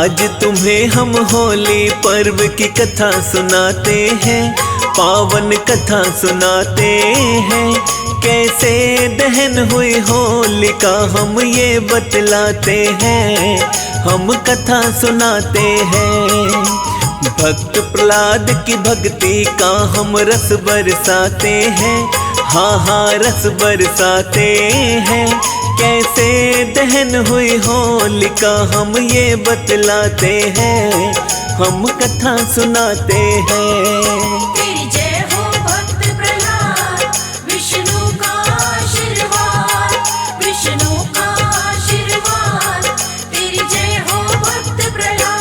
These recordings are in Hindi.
आज तुम्हें हम होली पर्व की कथा सुनाते हैं, पावन कथा सुनाते हैं। कैसे दहन हुई होलिका हम ये बतलाते हैं, हम कथा सुनाते हैं। भक्त प्रहलाद की भक्ति का हम रस बरसाते हैं, हाँ हाँ रस बरसाते हैं। कैसे दहन हुई होलिका हम ये बतलाते हैं, हम कथा सुनाते हैं। तेरी जय हो भक्त प्रहलाद, विष्णु का आशीर्वाद, विष्णु का आशीर्वाद। तेरी जय हो भक्त प्रहलाद।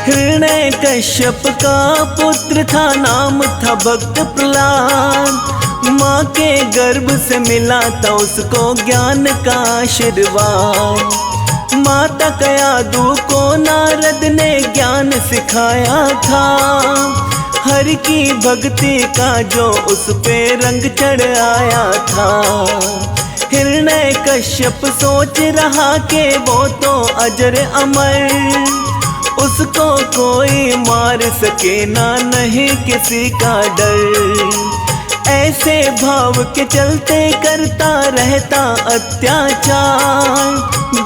हिरण्य कश्यप का पुत्र था, नाम था भक्त प्रहलाद। माँ के गर्भ से मिला था उसको ज्ञान का आशीर्वाद। माता कयादु को नारद ने ज्ञान सिखाया था, हरि की भक्ति का जो उस पे रंग चढ़ आया था। हिरण्य कश्यप सोच रहा कि वो तो अजर अमर, उसको कोई मार सके ना, नहीं किसी का डर। ऐसे भाव के चलते करता रहता अत्याचार,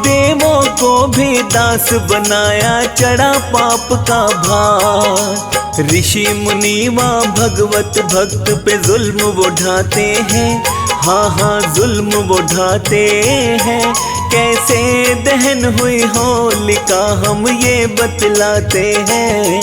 देवों को भी दास बनाया, चढ़ा पाप का भार। ऋषि मुनि व भगवत भक्त पे जुल्म वो ढाते हैं, हाँ हाँ जुल्म वो ढाते हैं। कैसे दहन हुई होलिका हम ये बतलाते हैं,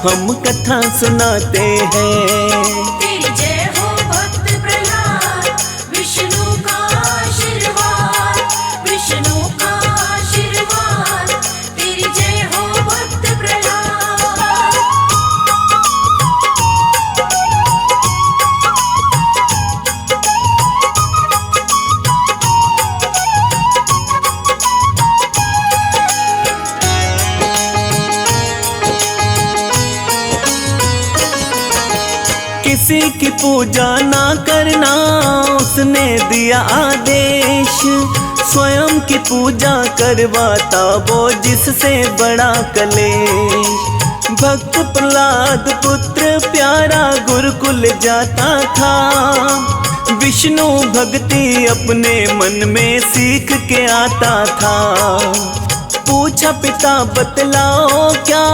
हम कथा सुनाते हैं। तेरी जय हो भक्त प्रहलाद, विष्णु का आशीर्वाद, विष्णु का आशीर्वाद। तेरी जय हो भक्त प्रहलाद। किसी की पूजा ना करना उसने दिया आदेश, स्वयं की पूजा करवाता वो जिससे बड़ा कलेश। भक्त प्रहलाद पुत्र प्यारा गुरुकुल जाता था, विष्णु भक्ति अपने मन में सीख के आता था। पूछा पिता बतलाओ क्या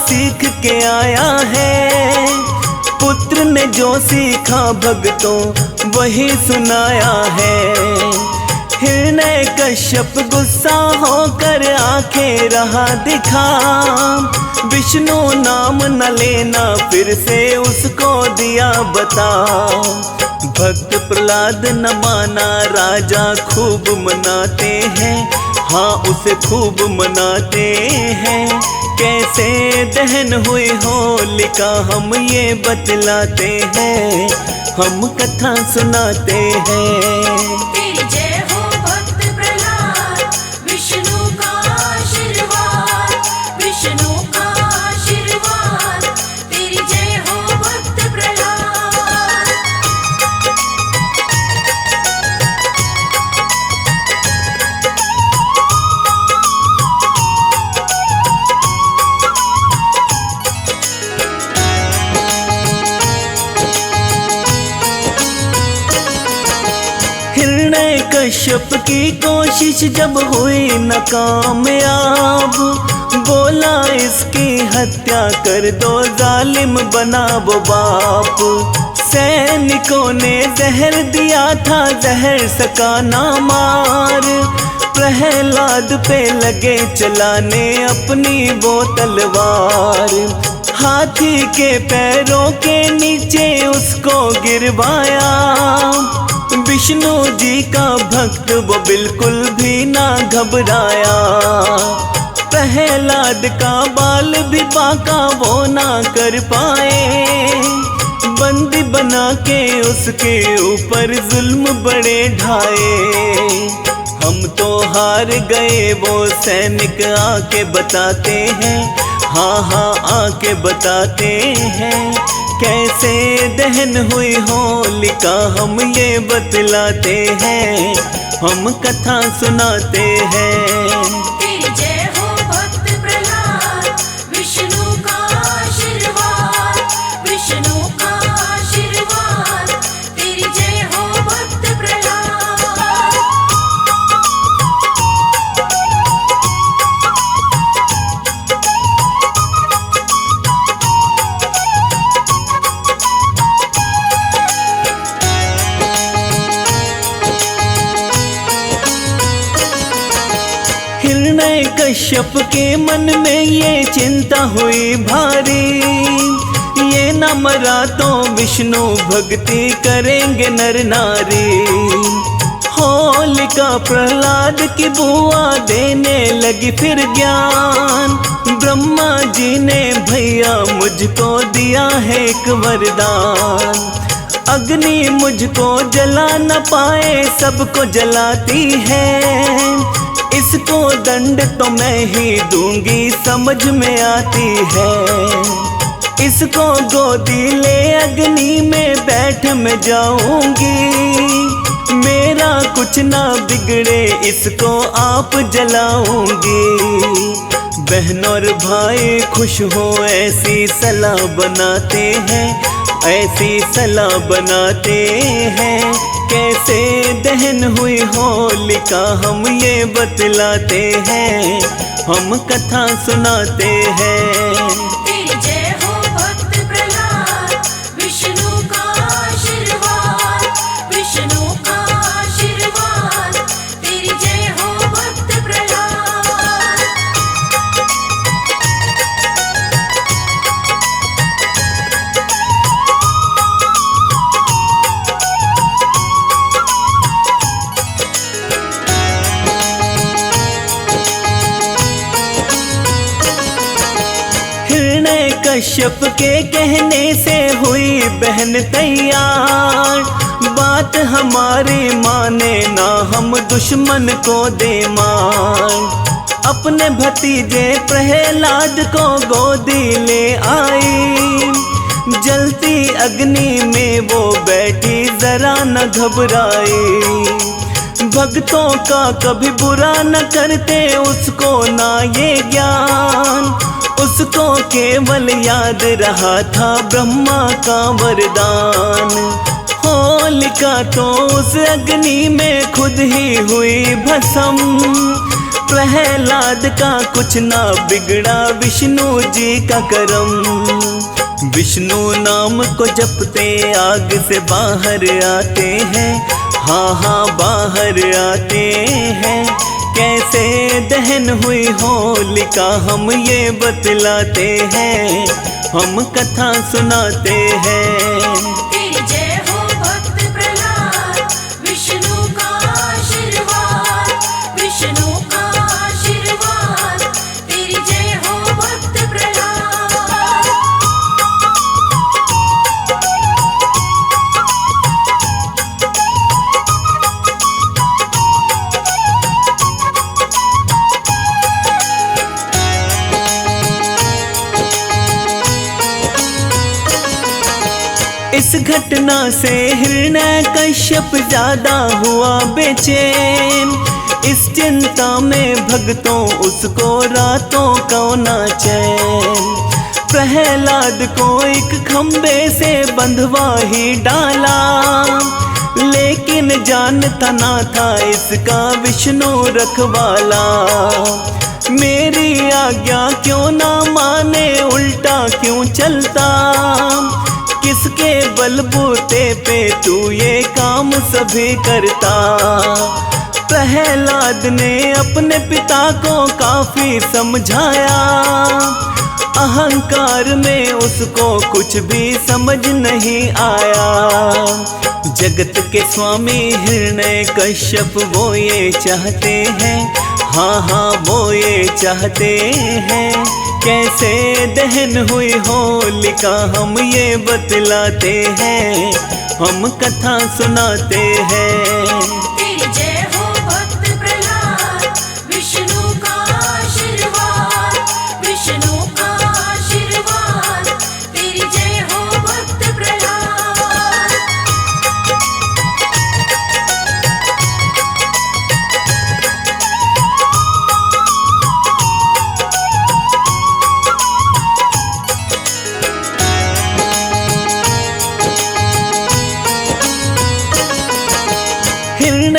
सीख के आया है, पुत्र ने जो सीखा भक्तों वही सुनाया है। हिरण्य कश्यप गुस्सा होकर आंखें रहा दिखा, विष्णु नाम न लेना फिर से उसको दिया बता। भक्त प्रहलाद न माना, राजा खूब मनाते हैं, हाँ उसे खूब मनाते हैं। कैसे दहन हुई होलिका हम ये बतलाते हैं, हम कथा सुनाते हैं। तेरी जय हो भक्त प्रहलाद, विष्णु का आशीर्वाद, विष्णु का आशीर्वाद। तेरी जय हो भक्त प्रहलाद। हिरण्य कश्यप की कोशिश जब हुई नाकामयाब, बोला इसकी हत्या कर दो, जालिम बना वो बाप। सैनिकों ने जहर दिया था, जहर सका ना मार। प्रहलाद पे लगे चलाने अपनी वो तलवार, हाथी के पैरों के नीचे उसको गिरवाया। विष्णु जी का भक्त वो बिल्कुल भी ना घबराया, प्रहलाद का बाल भी बाका वो ना कर पाए। बंदी बना के उसके ऊपर जुल्म बड़े ढाए। हम तो हार गए, वो सैनिक आके बताते हैं, हाँ हाँ आके बताते हैं। कैसे दहन हुई होलिका हम ये बतलाते हैं, हम कथा सुनाते हैं। तेरी जय हो भक्त प्रहलाद, विष्णु का आशीर्वाद, विष्णु का आशीर्वाद। तेरी जय हो भक्त प्रहलाद। हिरण्य कश्यप के मन में ये चिंता हुई भारी, ये न मरा तो विष्णु भक्ति करेंगे नर नारी। होलिका प्रहलाद की बुआ देने लगी फिर ज्ञान, ब्रह्मा जी ने भैया मुझको दिया है एक वरदान। अग्नि मुझको जला न पाए, सबको जलाती है, इसको दंड तो मैं ही दूंगी, समझ में आती है। इसको गोदी ले अग्नि में बैठ मैं जाऊंगी, मेरा कुछ ना बिगड़े, इसको आप जलाऊंगी। बहन और भाई खुश हो ऐसी सलाह बनाते हैं, ऐसी सलाह बनाते हैं। कैसे दहन हुई होलिका हम ये बतलाते हैं, हम कथा सुनाते हैं। तेरी जय हो भक्त प्रहलाद, विष्णु का आशीर्वाद, विष्णु का आशीर्वाद। तेरी जय हो भक्त प्रहलाद। हिरण्य कश्यप के कहने से हुई बहन तैयार, बात हमारी माने ना हम दुश्मन को दे मार। अपने भतीजे प्रहलाद को गोदी ले आई, जलती अग्नि में वो बैठी जरा न घबराई। भक्तों का कभी बुरा न करते उसको ना ये ज्ञान, उसको केवल याद रहा था ब्रह्मा का वरदान। होलिका तो उस अग्नि में खुद ही हुई भस्म, प्रहलाद का कुछ ना बिगड़ा विष्णु जी का करम। विष्णु नाम को जपते आग से बाहर आते हैं, हाँ हाँ बाहर आते हैं। कैसे दहन हुई होलिका हम ये बतलाते हैं, हम कथा सुनाते हैं। तेरी जय हो भक्त प्रहलाद, विष्णु का आशीर्वाद, विष्णु का आशीर्वाद। तेरी जय हो भक्त प्रहलाद। इस घटना से हिरण्य कश्यप ज्यादा हुआ बेचैन, इस चिंता में भक्तों उसको रातों को ना चैन। प्रहलाद को एक खंबे से बंधवा ही डाला, लेकिन जानता ना था इसका विष्णु रखवाला। मेरी आज्ञा क्यों ना माने, उल्टा क्यों चलता, किसके बलबूते पे तू ये काम सभी करता। प्रहलाद ने अपने पिता को काफी समझाया, अहंकार में उसको कुछ भी समझ नहीं आया। जगत के स्वामी हिरण्य कश्यप वो ये चाहते हैं, हाँ हाँ वो ये चाहते हैं। कैसे दहन हुई होलिका हम ये बतलाते हैं, हम कथा सुनाते हैं। तेरी जय हो भक्त प्रहलाद,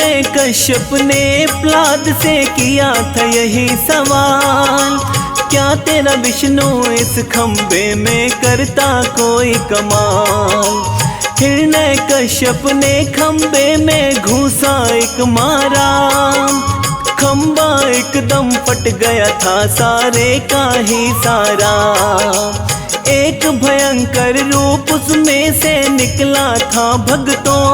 हिरण्य कश्यप ने प्रहलाद से किया था यही सवाल, क्या तेरा विष्णु इस खंबे में करता कोई कमाल। हिरण्य कश्यप ने खंबे में घुसा एक मारा, खंबा एकदम फट गया था सारे का ही सारा। एक भयंकर रूप उसमें से निकला था भक्तों,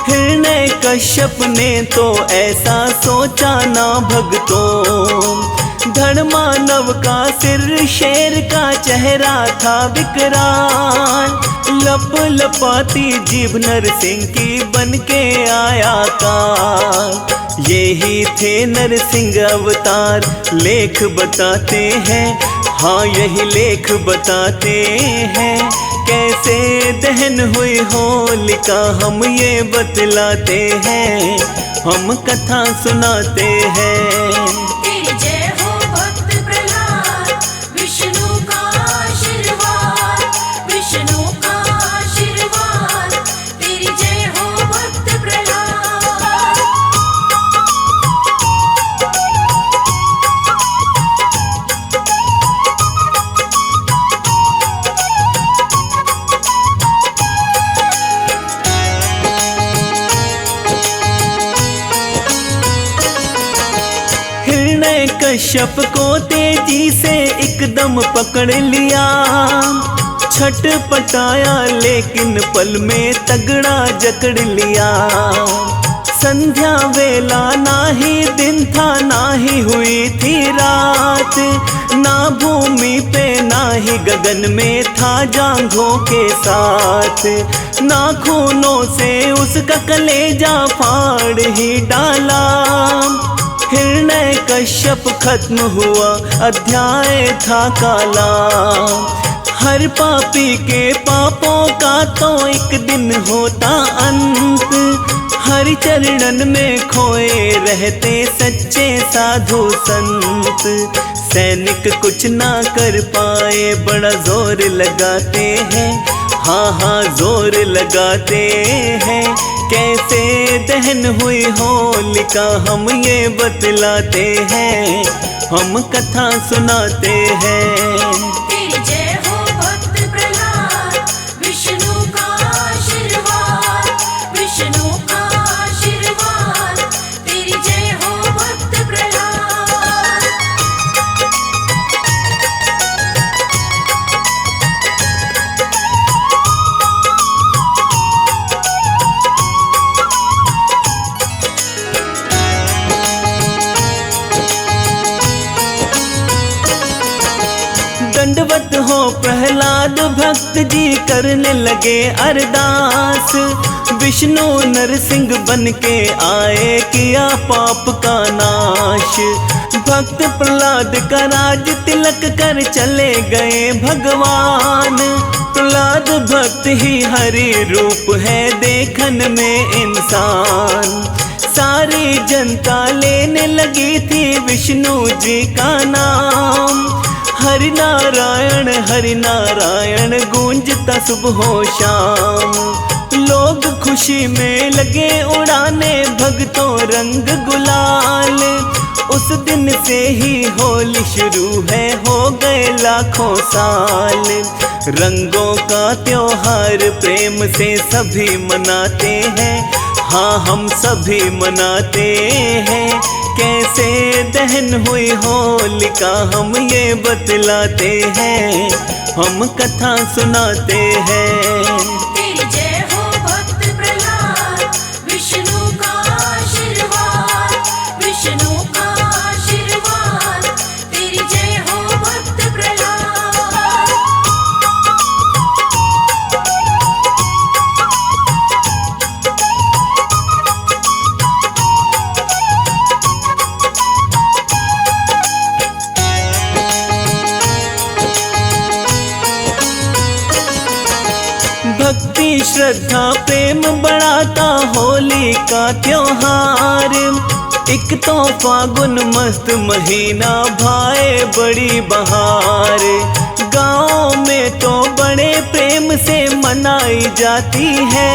हिरण्य कश्यप ने तो ऐसा सोचा ना भक्तों। धर्मानव का सिर शेर का चेहरा था विकराल, लप लपाती जीभ नरसिंह की बन के आया काल। यही थे नरसिंह अवतार, लेख बताते हैं, हाँ यही लेख बताते हैं। कैसे दहन हुई होलिका हम ये बतलाते हैं, हम कथा सुनाते हैं। तेरी जय हो भक्त प्रहलाद, विष्णु का आशीर्वाद, विष्णु का आशीर्वाद। तेरी जय हो भक्त प्रहलाद। हिरण्य कश्यप को तेजी से एकदम पकड़ लिया, छटपटाया लेकिन पल में तगड़ा जकड़ लिया। संध्या वेला ना ही दिन था ना ही हुई थी रात, ना भूमि पे ना ही गगन में था जांघों के साथ। नाखूनों से उसका कलेजा फाड़ ही डाला, हिरण्य कश्यप खत्म हुआ अध्याय था काला। हर पापी के पापों का तो एक दिन होता अंत, हर चरणन में खोए रहते सच्चे साधु संत। सैनिक कुछ ना कर पाए बड़ा जोर लगाते हैं, हाँ हाँ जोर लगाते हैं। कैसे दहन हुई होलिका हम ये बतलाते हैं, हम कथा सुनाते हैं। तेरी जय हो भक्त प्रहलाद, विष्णु का आशीर्वाद, विष्णु का आशीर्वाद। तेरी जय हो भक्त प्रहलाद। दंडवत हो प्रहलाद भक्त जी करने लगे अरदास, विष्णु नरसिंह बन के आए किया पाप का नाश। भक्त प्रहलाद का राज तिलक कर चले गए भगवान, प्रहलाद भक्त ही हरि रूप है देखन में इंसान। सारी जनता लेने लगी थी विष्णु जी का नाम, हरि नारायण गूंजता सुबह शाम। लोग खुशी में लगे उड़ाने भक्तों रंग गुलाल, उस दिन से ही होली शुरू है हो गए लाखों साल। रंगों का त्योहार प्रेम से सभी मनाते हैं, हाँ हम सभी मनाते हैं। कैसे दहन हुई होलिका हम ये बतलाते हैं, हम कथा सुनाते हैं। तेरी जय हो भक्त प्रहलाद, विष्णु का आशीर्वाद, विष्णु का आशीर्वाद। तेरी जय हो भक्त प्रहलाद। भक्ति श्रद्धा प्रेम बढ़ाता होली का त्योहार। एक तो फागुन मस्त महीना भाए बड़ी बहार, गाँव में तो बड़े प्रेम से मनाई जाती है।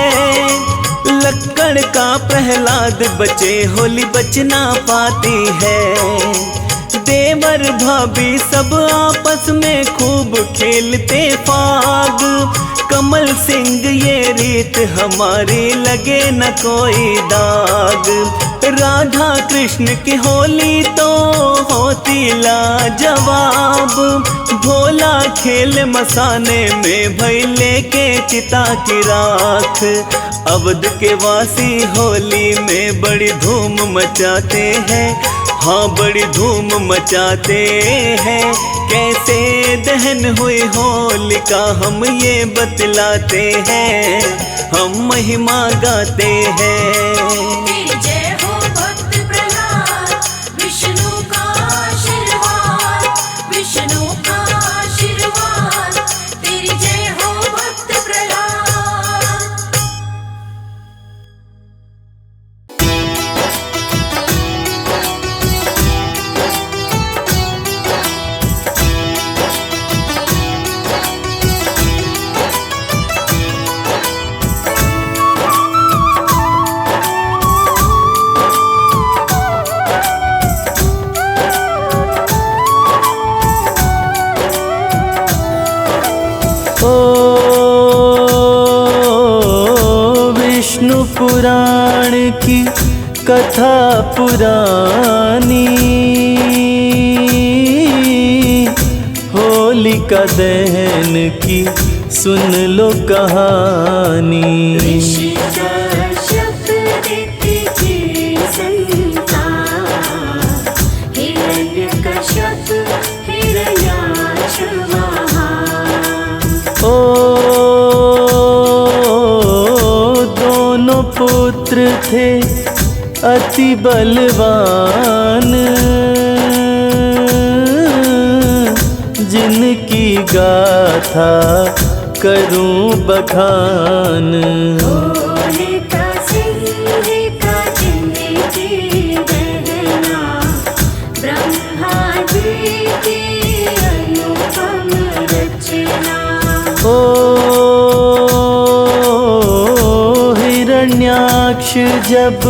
लक्कड़ का प्रहलाद बचे, होली बच ना पाती है। देवर भाभी सब आपस में खूब खेलते फाग। कमल सिंह ये रीत हमारी लगे न कोई दाग। राधा कृष्ण की होली तो होती लाजवाब। भोला खेल मसाने में भई लेके चिता की राख। अवध के वासी होली में बड़ी धूम मचाते हैं, हाँ बड़ी धूम मचाते हैं। कैसे दहन हुई होलिका हम ये बतलाते हैं, हम महिमा गाते हैं। तेरी जय हो भक्त प्रहलाद, विष्णु का आशीर्वाद, विष्णु का आशीर्वाद। तेरी जय हो भक्त प्रहलाद। विष्णु पुराण की कथा पुरानी, होलिका दहन की सुन लो कहानी। दोनों पुत्र थे अति बलवान, जिनकी गाथा करूं बखान। हिरण्याक्ष जब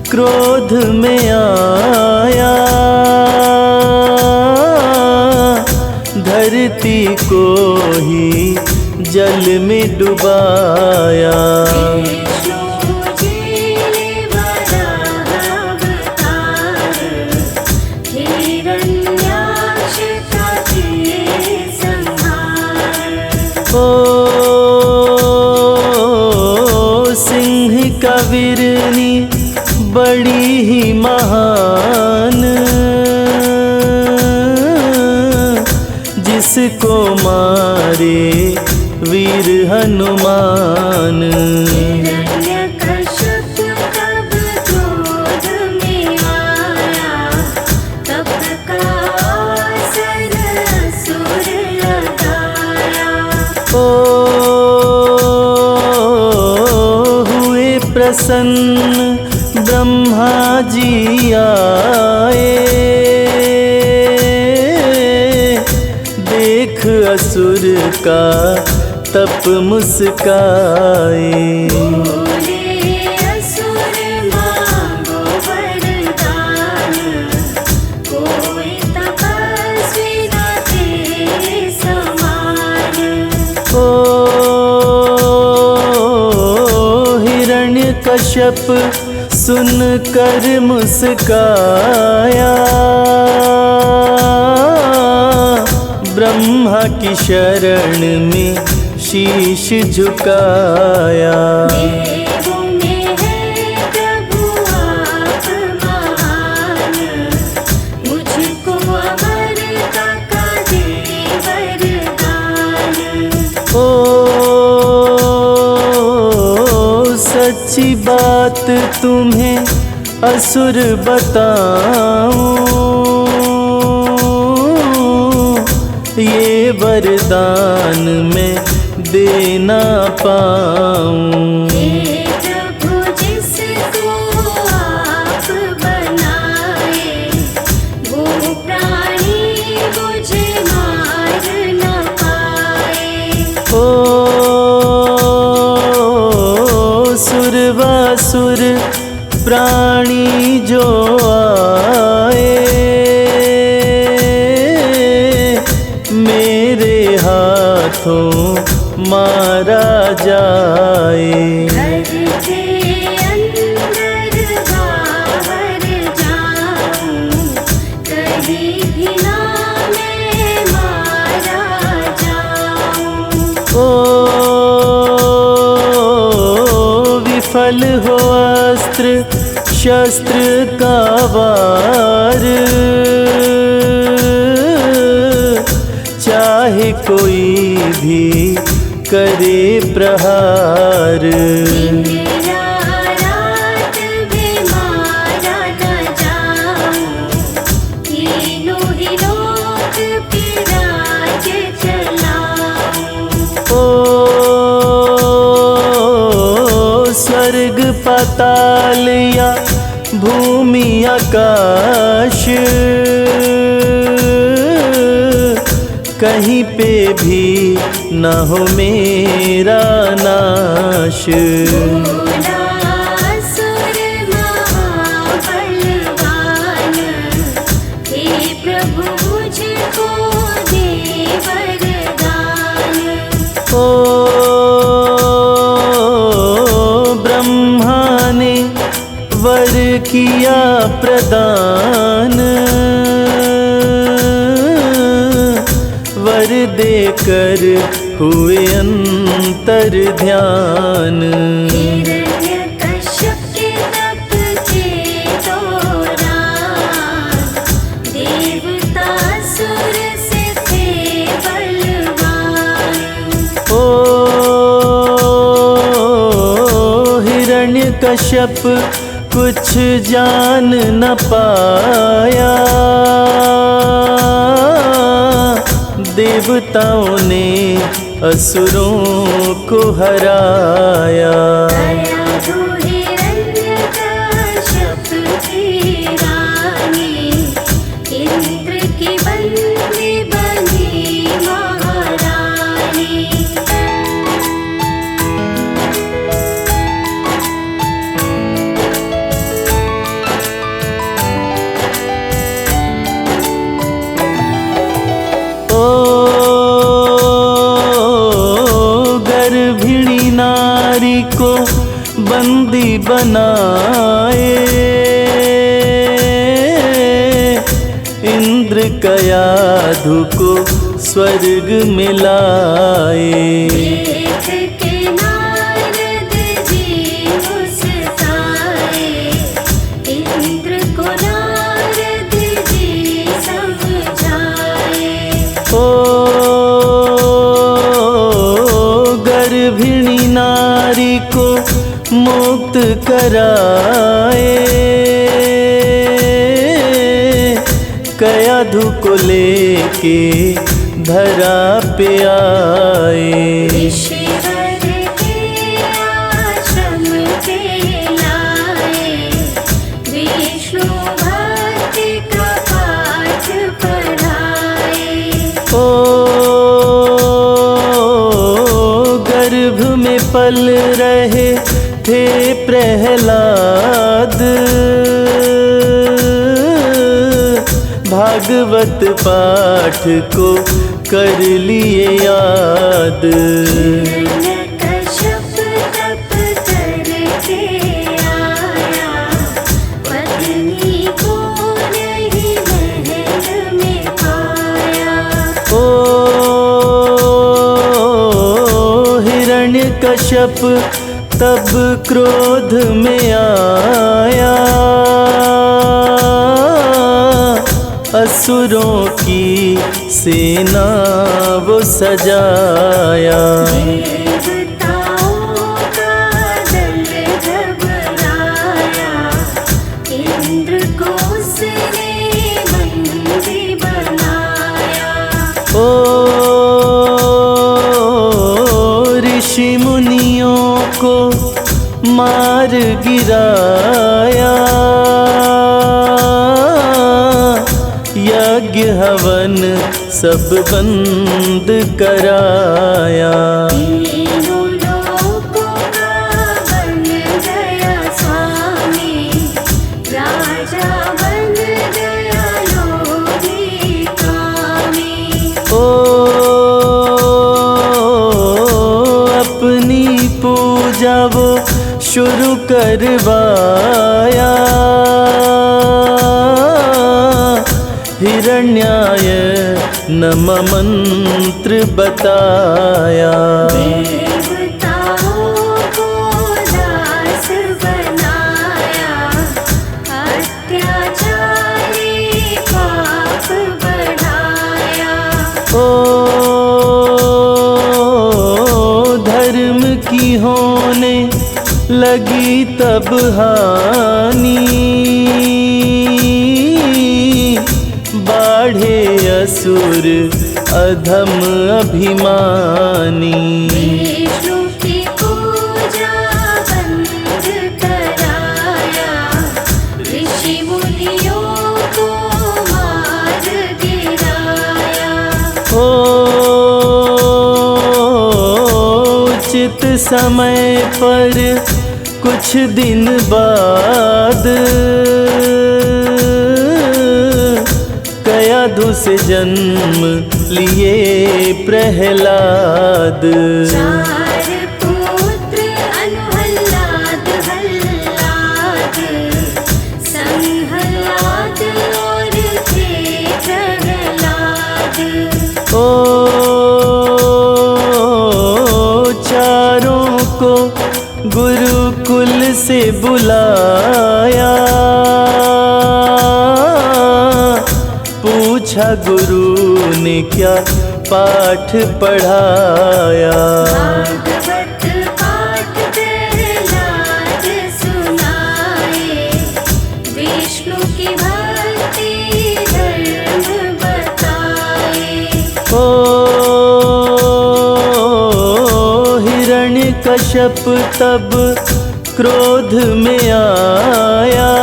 क्रोध में आया, धरती को ही जल में डुबाया। सिंह का वीरनी बड़ी ही महान, जिसको मारे वीर हनुमान। प्रसन्न ब्रह्मा जी आए, देख असुर का तप मुस्काए। कश्यप सुन कर मुस्काया, ब्रह्मा की शरण में शीश झुकाया। सच्ची बात तुम्हें असुर बताऊं, ये वरदान मैं दे ना पाऊं। सुरवासुर प्राणी जो आए, मेरे हाथों मारा जाए। घर के अंदर बाहर जाऊं, कहीं भी ना मैं मारा जाऊं। विफल हो अस्त्र शस्त्र का वार, चाहे कोई भी करे प्रहार। मेरा रात भी मारा न जाऊं, तीनों ही लोक पे राज्य चलाऊं। स्वर्ग पाताल या भूमि आकाश, कहीं पे भी न हो मेरा नाश। असुर महाबलवान, हे प्रभु मुझको दे वरदान। ब्रह्मा ने वर किया प्रदान, वर देकर हुए अंतर ध्यान। हिरण्यकश्यप के तप के दौरान, देवतासुर से थे बलवान। हिरण्यकश्यप कुछ जान न पाया, देवताओं ने असुरों को हराया। दया दो हिरण्यकश्यप की रानी, इंद्र की बंदी बनी महारानी। गर्भिणी नारी को बंदी बनाए, इंद्र कयाधु को स्वर्ग में लाए। देख के नारद जी मुस्काए, इंद्र को नारद जी समझाए। गर्भिणी नारी को मुक्त कराए, कयाधु को लेके धरा पे आए। ऋषिवर के आश्रम पे लाए, विष्णु भक्ति का पाठ पढ़ाए। गर्भ में पल रहे थे प्रहलाद, भागवत पाठ को कर लिए याद। हिरण्यकश्यप तप करके आया, पत्नी को नहीं महल में पाया। हिरण्यकश्यप तब क्रोध में आया, असुरों की सेना वो सजाया। देवताओं का दल घबराया, इंद्र को उसने बंदी बनाया। ऋषि मुनियों को मार गिराया, यज्ञ हवन सब बंद कराया। तीनों लोकों का बन वो शुरू करवाया। हिरण्याय नमः मंत्र बताया। देवताओं को दास बनाया, अत्याचारी पाप बढ़ाया। ओ धर्म की होने लगी तब हानि, बाढ़े असुर अधम अभिमानी। विष्णु की पूजा बंद कराया, ऋषि मुनियों को मार गिराया। ओ उचित समय पर कुछ दिन बाद कयाधु से जन्म लिए प्रहलाद। चार पुत्र अनुहल्लाद, हल्लाद, संहल्लाद और थे प्रहलाद। ओ चारों को गुरुकुल से बुलाया, पूछा गुरु ने क्या पाठ पढ़ाया। भागवत पाठ प्रहलाद सुनाए, विष्णु की भक्ति धर्म बताए। ओ हिरण्यकश्यप तब क्रोध में आया,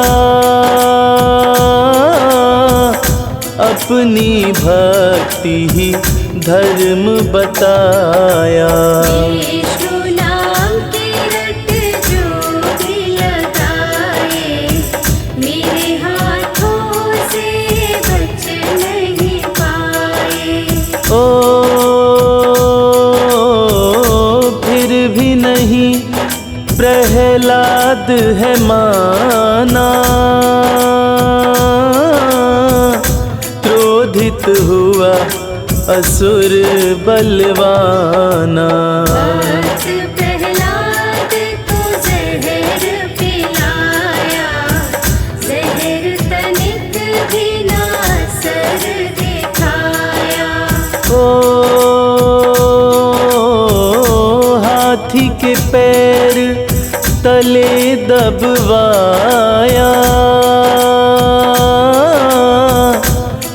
अपनी भक्ति ही धर्म बताया। विष्णु नाम के रट जो भी लगाए, मेरे हाथों से बच नहीं पाए। ओ फिर भी नहीं प्रहलाद है माना, क्रोधित हुआ असुर बलवाना। भक्त प्रहलाद को जहर पिलाया, जहर तनिक भी ना असर दिखाया। ओ हाथी के पैर तले दबवाया,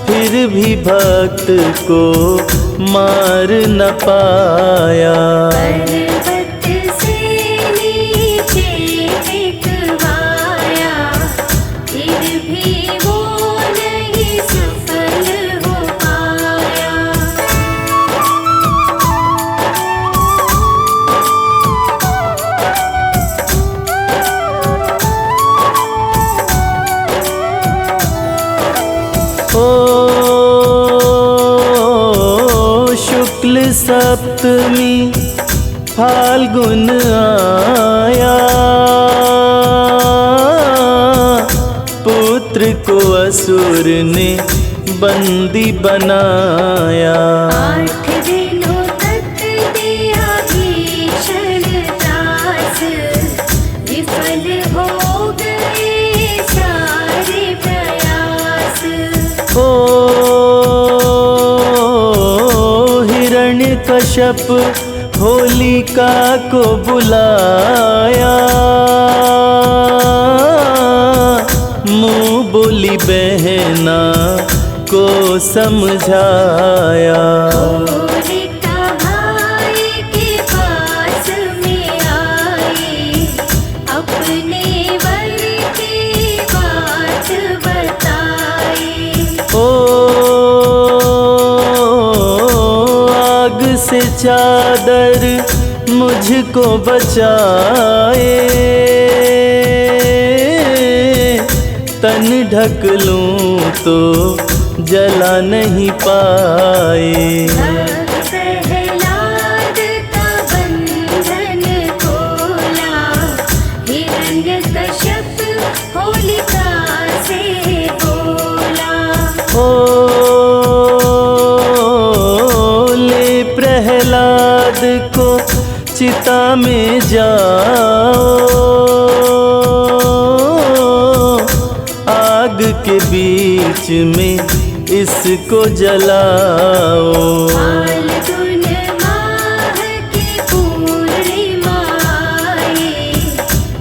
फिर भी भक्त को मार न पाया। पर्वत से नीचे फेंकवाया, फिर भी वो नहीं सफल हो पाया। ओ शुक्ल सप्तमी फाल्गुन आया, पुत्र को असुर ने बंदी बनाया। 8 दिनों तक दिया भीषण त्रास, विफल हो गए सारे प्रयास। ओ हिरण्यकश्यप होलिका को बुलाया, मुँह बोली बहना को समझाया। होलिका भाई के पास में आई, अपने वर की बात बताई। ओ आग से चादर मुझको बचाए, तन ढक लूं तो जला नहीं पाए। प्रहलाद का बंधन खोला, चिता में जाओ, आग के बीच में इसको जलाओ। फाल्गुन माह की पूर्णिमा आए,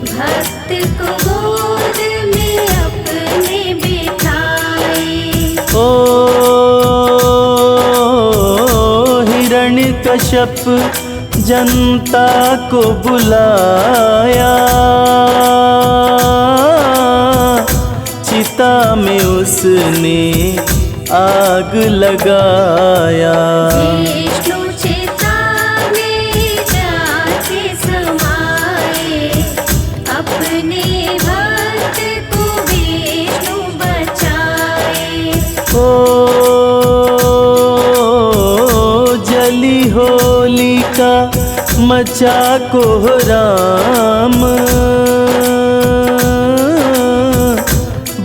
भक्त को गोद में अपने बिठाए। ओ हिरण्यकश्यप जनता को बुलाया, चिता में उसने आग लगाया। विष्णु चिता में जाके समाए, अपने भक्त को विष्णु बचाए। ओ जली होलिका मचा कोहराम,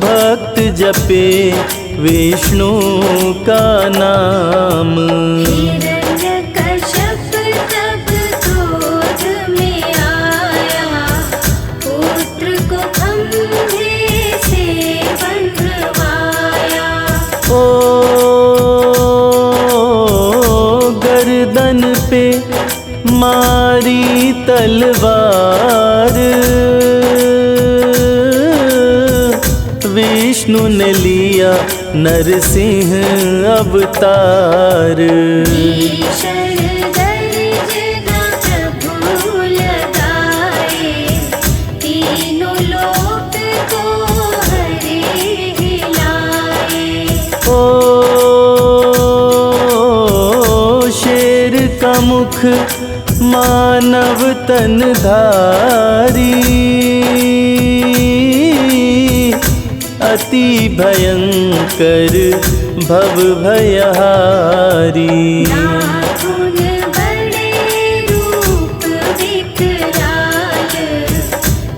भक्त जपे विष्णु का नाम। हिरण्यकश्यप तब क्रोध में आया, पुत्र को खंभे से बंधवाया। ओ गर्दन पे मारी तलवार, विष्णु ने लिया नरसिंह अवतार। भीषण गर्जना प्रभु लगाए, तीनों लोक को हरे हिलाए। ओ शेर का मुख मानव तन धारी, अति भयंकर भव भयहारी। नाखून बड़े रूप विकराल,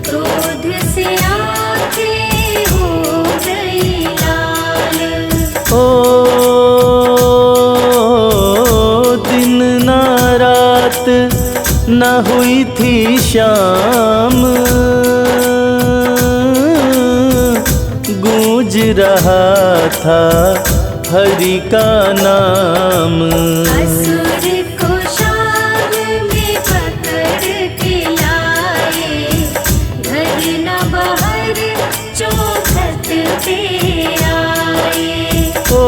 क्रोध से आंखें हो गई लाल। ओ दिन ना रात न हुई थी शाम, गूंज रहा था हरि का नाम। असुर को शाम में पकड़ के लाए, घर न बाहर चौखट पे आए। ओ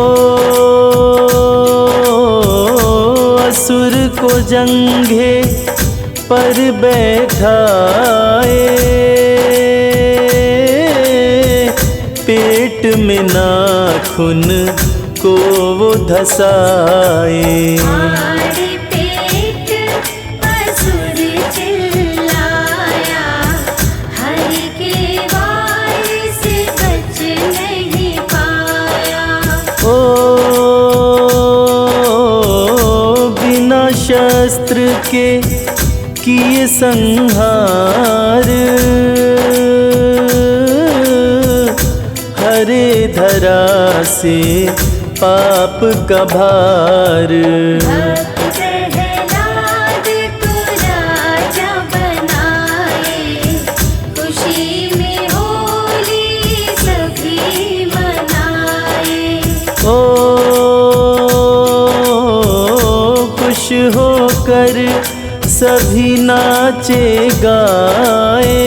असुर को जंघे पर बैठाए, पेट में नाखून को वो धसाए। मारे पेट असुर चिल्लाया, हरि के वार से बच नहीं पाया। ओ बिना शस्त्र के किए संहार, हरे धरा से पाप का भार। भक्त प्रहलाद को राजा बनाए, खुशी में होली सभी मनाए। ओ खुश होकर सभी नाचे गाए,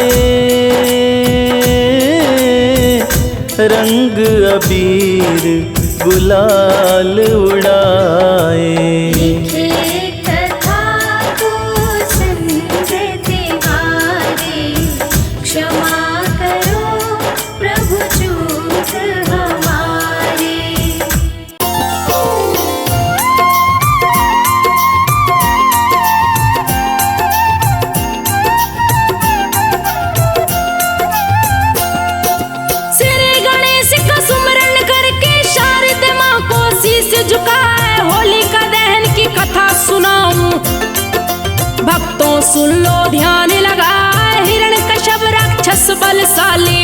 रंग अबीर गुलाल उड़ाए। लिखे कथा को संजय तिवारी, क्षमा करो प्रभु चूक हमारी। झुकाए होलिका दहन की कथा सुनाऊं, भक्तों सुन लो ध्यान लगाए। हिरण्यकश्यप राक्षस बलशाली,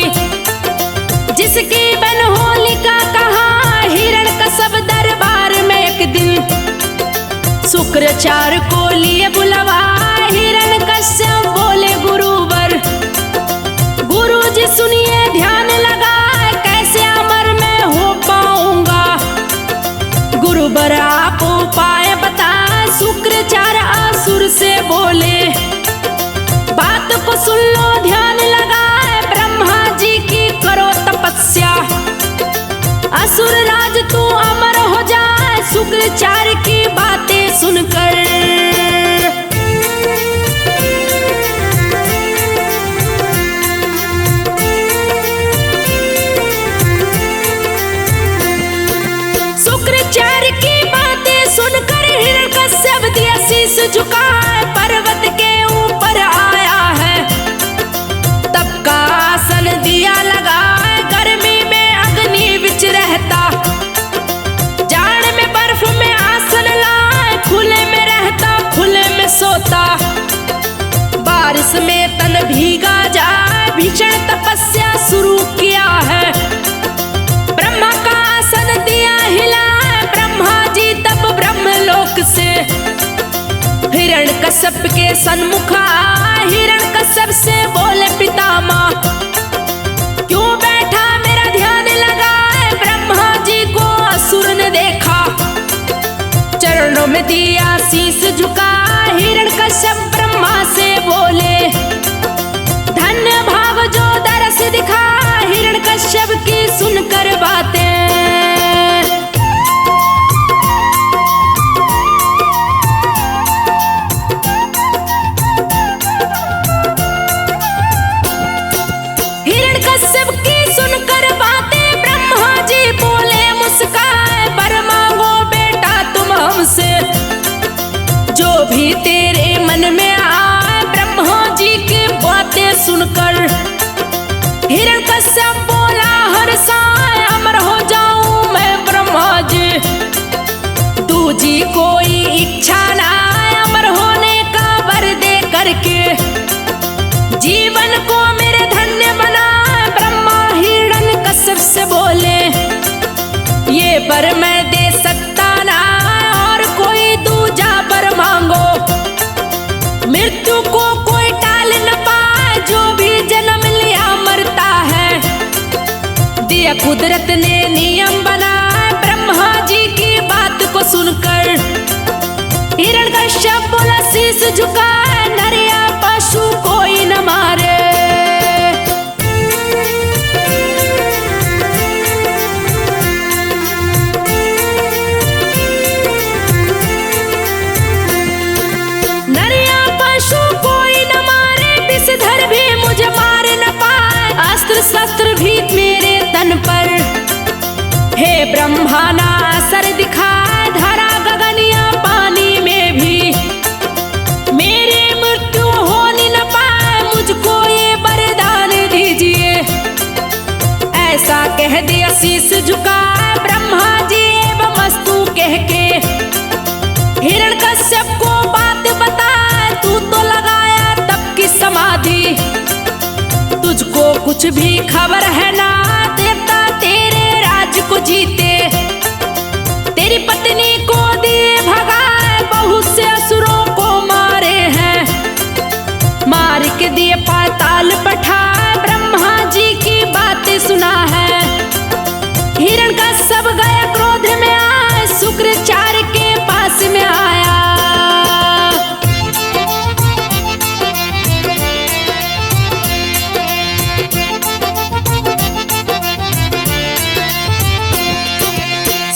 जिसकी बन होलिका कहा। हिरण्यकश्यप दरबार में एक दिन शुक्राचार्य को लिए बुलवाए, हिरण्यकश्यप बोले गुरुवर, गुरुजी सुनिए ध्यान लगाए, कैसे अमर मैं हो पाऊंगा। गुरुवर आप उपाय बताए, शुक्राचार्य असुर से बोले, बात को सुन लो ध्यान लगाए, ब्रह्मा जी की करो तपस्या, असुर राज तू अमर हो जाए, शुक्राचार्य की बातें सुनकर। शुक्राचार्य की बातें सुनकर हिरण्यकश्यप दिया शीश झुकाए, पर्वत के ऊपर आया है, तब का आसन दिया लगाए, गर्मी में अग्नि बिच रहता, जाड़ में बर्फ में आसन लाए, खुले में रहता खुले में सोता, बारिश में तन भीगा जाए, भीषण तपस्या शुरू किया है, ब्रह्मा का आसन दिया हिलाए, ब्रह्मा जी तब ब्रह्मलोक से हिरण्यकश्यप के सन्मुख आए, हिरण्यकश्यप से बोले पितामह, क्यों बैठा मेरा ध्यान लगाए, ब्रह्मा जी को असुर ने देखा, चरणों में दिया शीश झुका, हिरण्यकश्यप ब्रह्मा से बोले, धन्य भाग जो दरस दिखा, हिरण्यकश्यप की सुनकर बातें। हिरण्यकश्यप की सुनकर बातें, ब्रह्मा जी बोले मुस्काए, वर मांगो बेटा तुम हमसे, जो भी तेरे मन में आए, ब्रह्मा जी की बातें सुनकर हिरण्यकश्यप बोला हर साय, अमर हो जाऊं मैं ब्रह्मा जी, दूजी कोई इच्छा ना, अमर होने का वर दे करके, जीवन को मेरे धन्य बना, ब्रह्मा हिरण्यकश्यप से बोले, ये वर मैं दे सकता ना, और कोई दूजा वर मांगो, मृत्यु को कोई टाल न पाए, जो भी जन्म लिया मरता है, दिया कुदरत ने नियम बनाया, ब्रह्मा जी की बात को सुनकर हिरण्यकश्यप बोला शीश झुकाए, नर या पशु कोई न मारे। नर या पशु कोई न मारे, विषधर भी मुझे मार न पाए, अस्त्र शस्त्र भी मेरे तन पर, हे ब्रह्मा ना असर दिखाए, धरा गगन या पानी में भी मेरी मृत्यु होनी न पाए, मुझको ये वरदान दीजिए, ऐसा कह दिया शीश झुकाए, ब्रह्मा जी एवं अस्तु कह के हिरण्यकश्यप को बात बताए, तू तो लगाया तप की समाधि, तुझको कुछ भी खबर है ना, देवता तेरे राज को जीते, तेरी पत्नी को दिए भगाए, बहुत से असुरों को मारे हैं, मार के दिए पाताल पठाए, ब्रह्मा जी की बातें सुना है, हिरण्यकश्यप गया क्रोध में आए, शुक्राचार्य के पास में आया,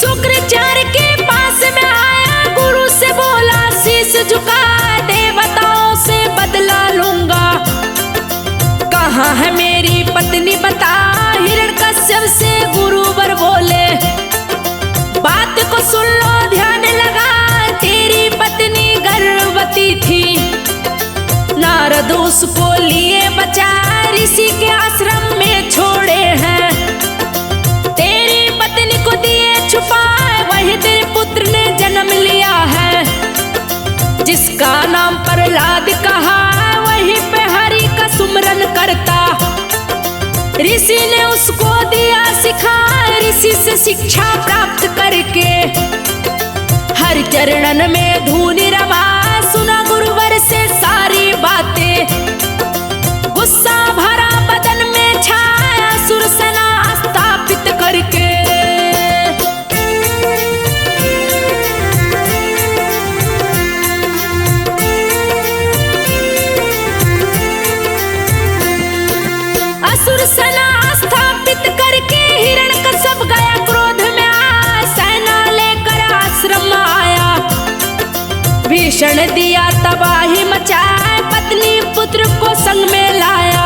शुक्राचार्य के पास में आया, गुरु से बोला शीश झुका, देवताओं से बदला लूंगा, कहाँ है मेरी पत्नी बता, हिरण्यकश्यप से गुरुवर बोले, बात को सुन लो ध्यान लगा, तेरी पत्नी गर्भवती थी, नारद उसको लिए बचा, ऋषि के आश्रम में छोड़े हैं, तेरी पत्नी को दिए छुपाए, वही तेरे पुत्र ने जन्म लिया है, जिसका नाम प्रहलाद कहा, वहीं पे हरि का सुमरन करता, ऋषि ने उसको दिया सिखा, ऋषि से शिक्षा प्राप्त करके हर चरणन में धूनि रमा, सुना गुरुवर से सारे विभीषण दिया तबाही मचाए, पत्नी पुत्र को संग में लाया,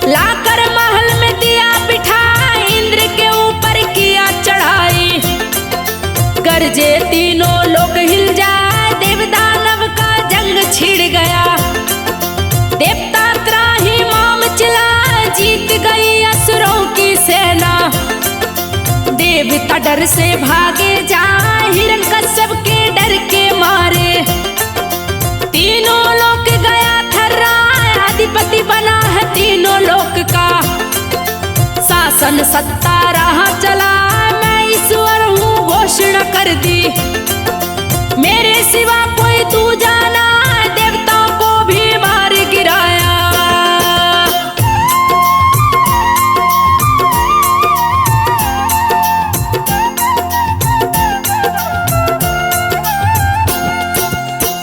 लाकर महल में दिया बिठाए, इंद्र के ऊपर किया चढ़ाई। गरजे तीनों लोग हिल जाए, देव दानव का जंग छिड़ गया, देवता त्राही माम चिल्लाए, जीत गई असुरों की सेना। देवता डर से भागे जाए, हिरण्यकश्यप के डर के मारे, तीनों लोक गया थर्राए, अधिपति बना है तीनों लोक का, शासन सत्ता रहा चला, मैं ईश्वर हूँ घोषणा कर दी, मेरे सिवा कोई दूजा ना, देवताओं को भी मार गिराया।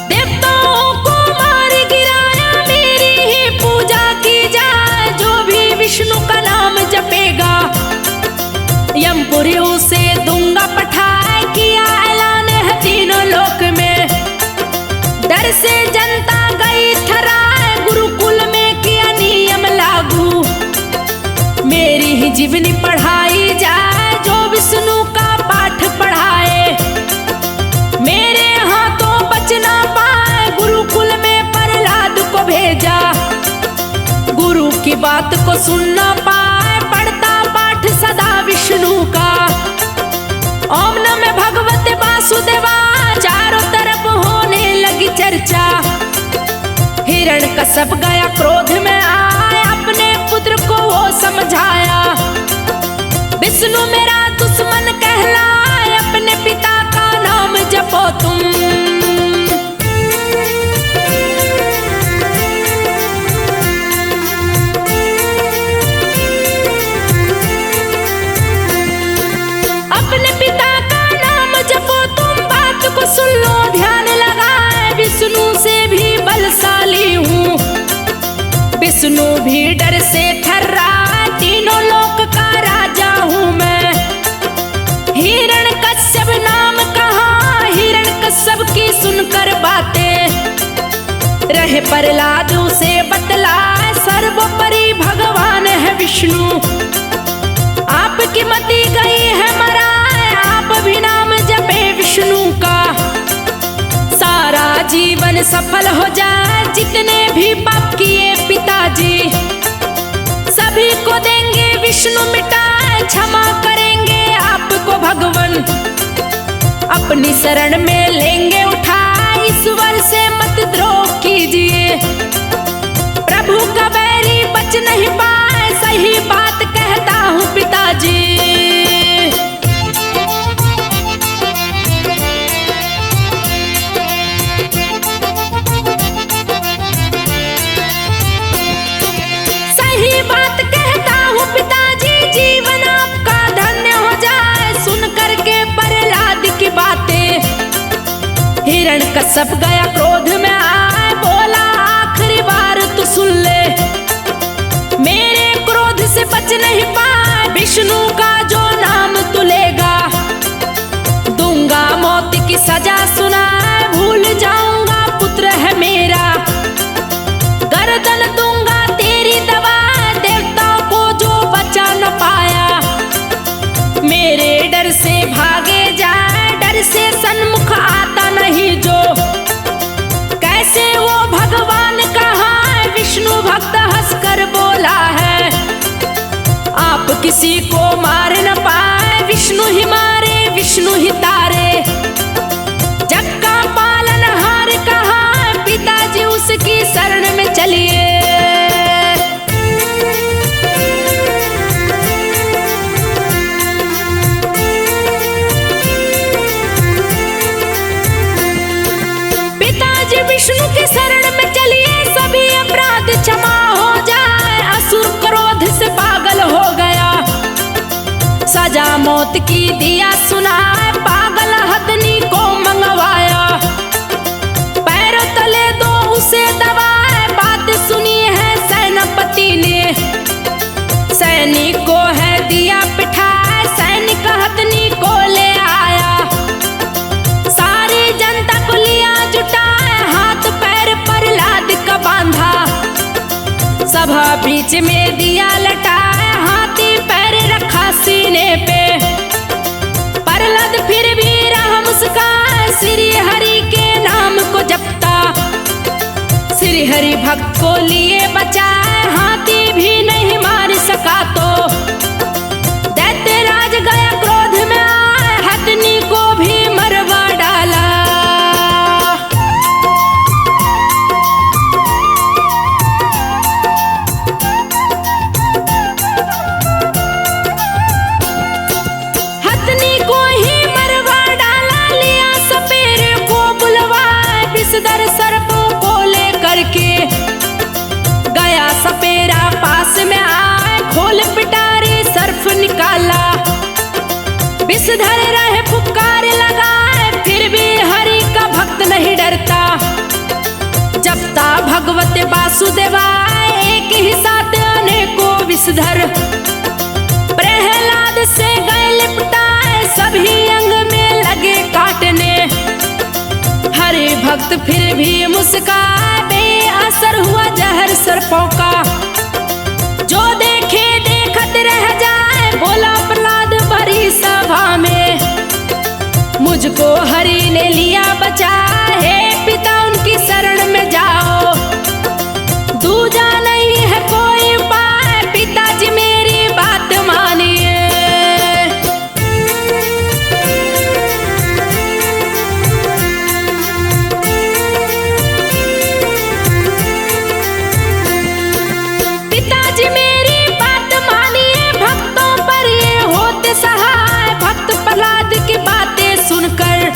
देवताओं को मार गिराया, मेरी ही पूजा की जाए, जो भी विष्णु का नाम जपेगा, यमपुरी उसे दूंगा पठाए, किया ऐलान है तीनों लोक में, डर से जनता गई थराए, गुरुकुल में किया नियम लागू, मेरी ही जीवनी पढ़ाई जाए, जो विष्णु का पाठ पढ़ाए, मेरे हाथों बच ना पाए, गुरुकुल में प्रहलाद को भेजा, गुरु की बात को सुन ना पाए, पढ़ता पाठ सदा विष्णु का, ओम नमः भगवते वासुदेवा, चारों तरफ होने लगी चर्चा, हिरण्यकश्यप गया क्रोध में आया, अपने पुत्र को वो समझाया, विष्णु मेरा दुश्मन कहलाए, अपने पिता का नाम जपो तुम। अपने पिता का नाम जपो तुम, बात को सुन लो ध्यान लगाए, विष्णु से भी बलशाली हूँ, विष्णु भी डर से थर्रा, तीनों लोक का राजा हूँ मैं, हिरण्यकश्यप नाम कहा, हिरण्यकश्यप की सुनकर बातें, रहे प्रहलाद उसे बतलाए, सर्वोपरि भगवान है विष्णु, आपकी मति गई है मराए, आप भी नाम जपे विष्णु का, सारा जीवन सफल हो जाए, जितने भी पाप किए पिताजी, सभी को देंगे विष्णु मिटाए, क्षमा करेंगे आपको भगवान, अपनी शरण में लेंगे उठाए, ईश्वर से मत द्रोह कीजिए, प्रभु का बैरी बच नहीं पाए, सही बात कहता हूँ पिताजी। सही बात कहता हूँ पिताजी, जीवन आपका धन्य हो जाए, सुन करके प्रहलाद की बातें, हिरण्यकश्यप गया क्रोध में आए, बोला आखिरी बार तू सुन ले, मेरे क्रोध से बच नहीं पाए, विष्णु का जो नाम तू लेगा, दूंगा मौत की सजा सुनाए, भूल जाऊंगा पुत्र है मेरा, गर्दन दूंगा तेरी दबा, देवताओं को जो बचा न पाया, मेरे डर से भागे जाए, डर से सन्मुख आता नहीं जो, कैसे वो भगवान कहा, विष्णु भक्त हंसकर बोला है, आप किसी को मार न पाए, विष्णु ही मारे विष्णु ही तारे, जग का पालनहार कहा, पिताजी उसकी शरण में चलिए। पिताजी विष्णु की शरण में चलिए, सभी अपराध क्षमा हो जाए, असुर क्रोध से पागल हो गया, सजा मौत की दिया सुनाए, पागल हथनी को मंगवाया, पैरों तले दो उसे दबाए, बात सुनी है सेनापति ने, सैनिक को है दिया पिठाए, सैनिक हथनी को ले आया, सारी जनता को लिया सभा बीच में दिया लटाया, हाथी पैर रखा सीने पे। प्रहलाद फिर भी रहा मुस्कान, श्री हरि के नाम को जपता। श्री हरि भक्त को लिए बचाए, हाथी भी नहीं मार सका तो। दैत्यराज गया क्रोध में आए, हथनी को भी मरवा डाला। हथनी को ही मरवा डाला, लिया सपेरे को बुलवाए, विषधर सर्पों को लेकर के गया सपेरा पास में आए, खोल पिटारे सर्फ निकाला। विषधर रहे पुकार लगाए, फिर भी हरि का भक्त नहीं डरता। जपता भगवत वासुदेवाय, एक ही साथ अनेकों विषधर। प्रहलाद से गए लिपटाए, सभी अंग में लगे काटने। हरि भक्त फिर भी मुस्काए, बेअसर हुआ जहर सर्पों का। जो देखे देखत रह जाए, बोला प्रहलाद भरी सभा में, मुझको हरि ने लिया बचा। हे पिता उनकी शरण में जाओ, दूजा नहीं है कोई उपाय, पिताजी मेरी बात मानिए। पिताजी मेरी बात मानिए, भक्तों पर ये होते सहाय। भक्त प्रहलाद की बातें सुनकर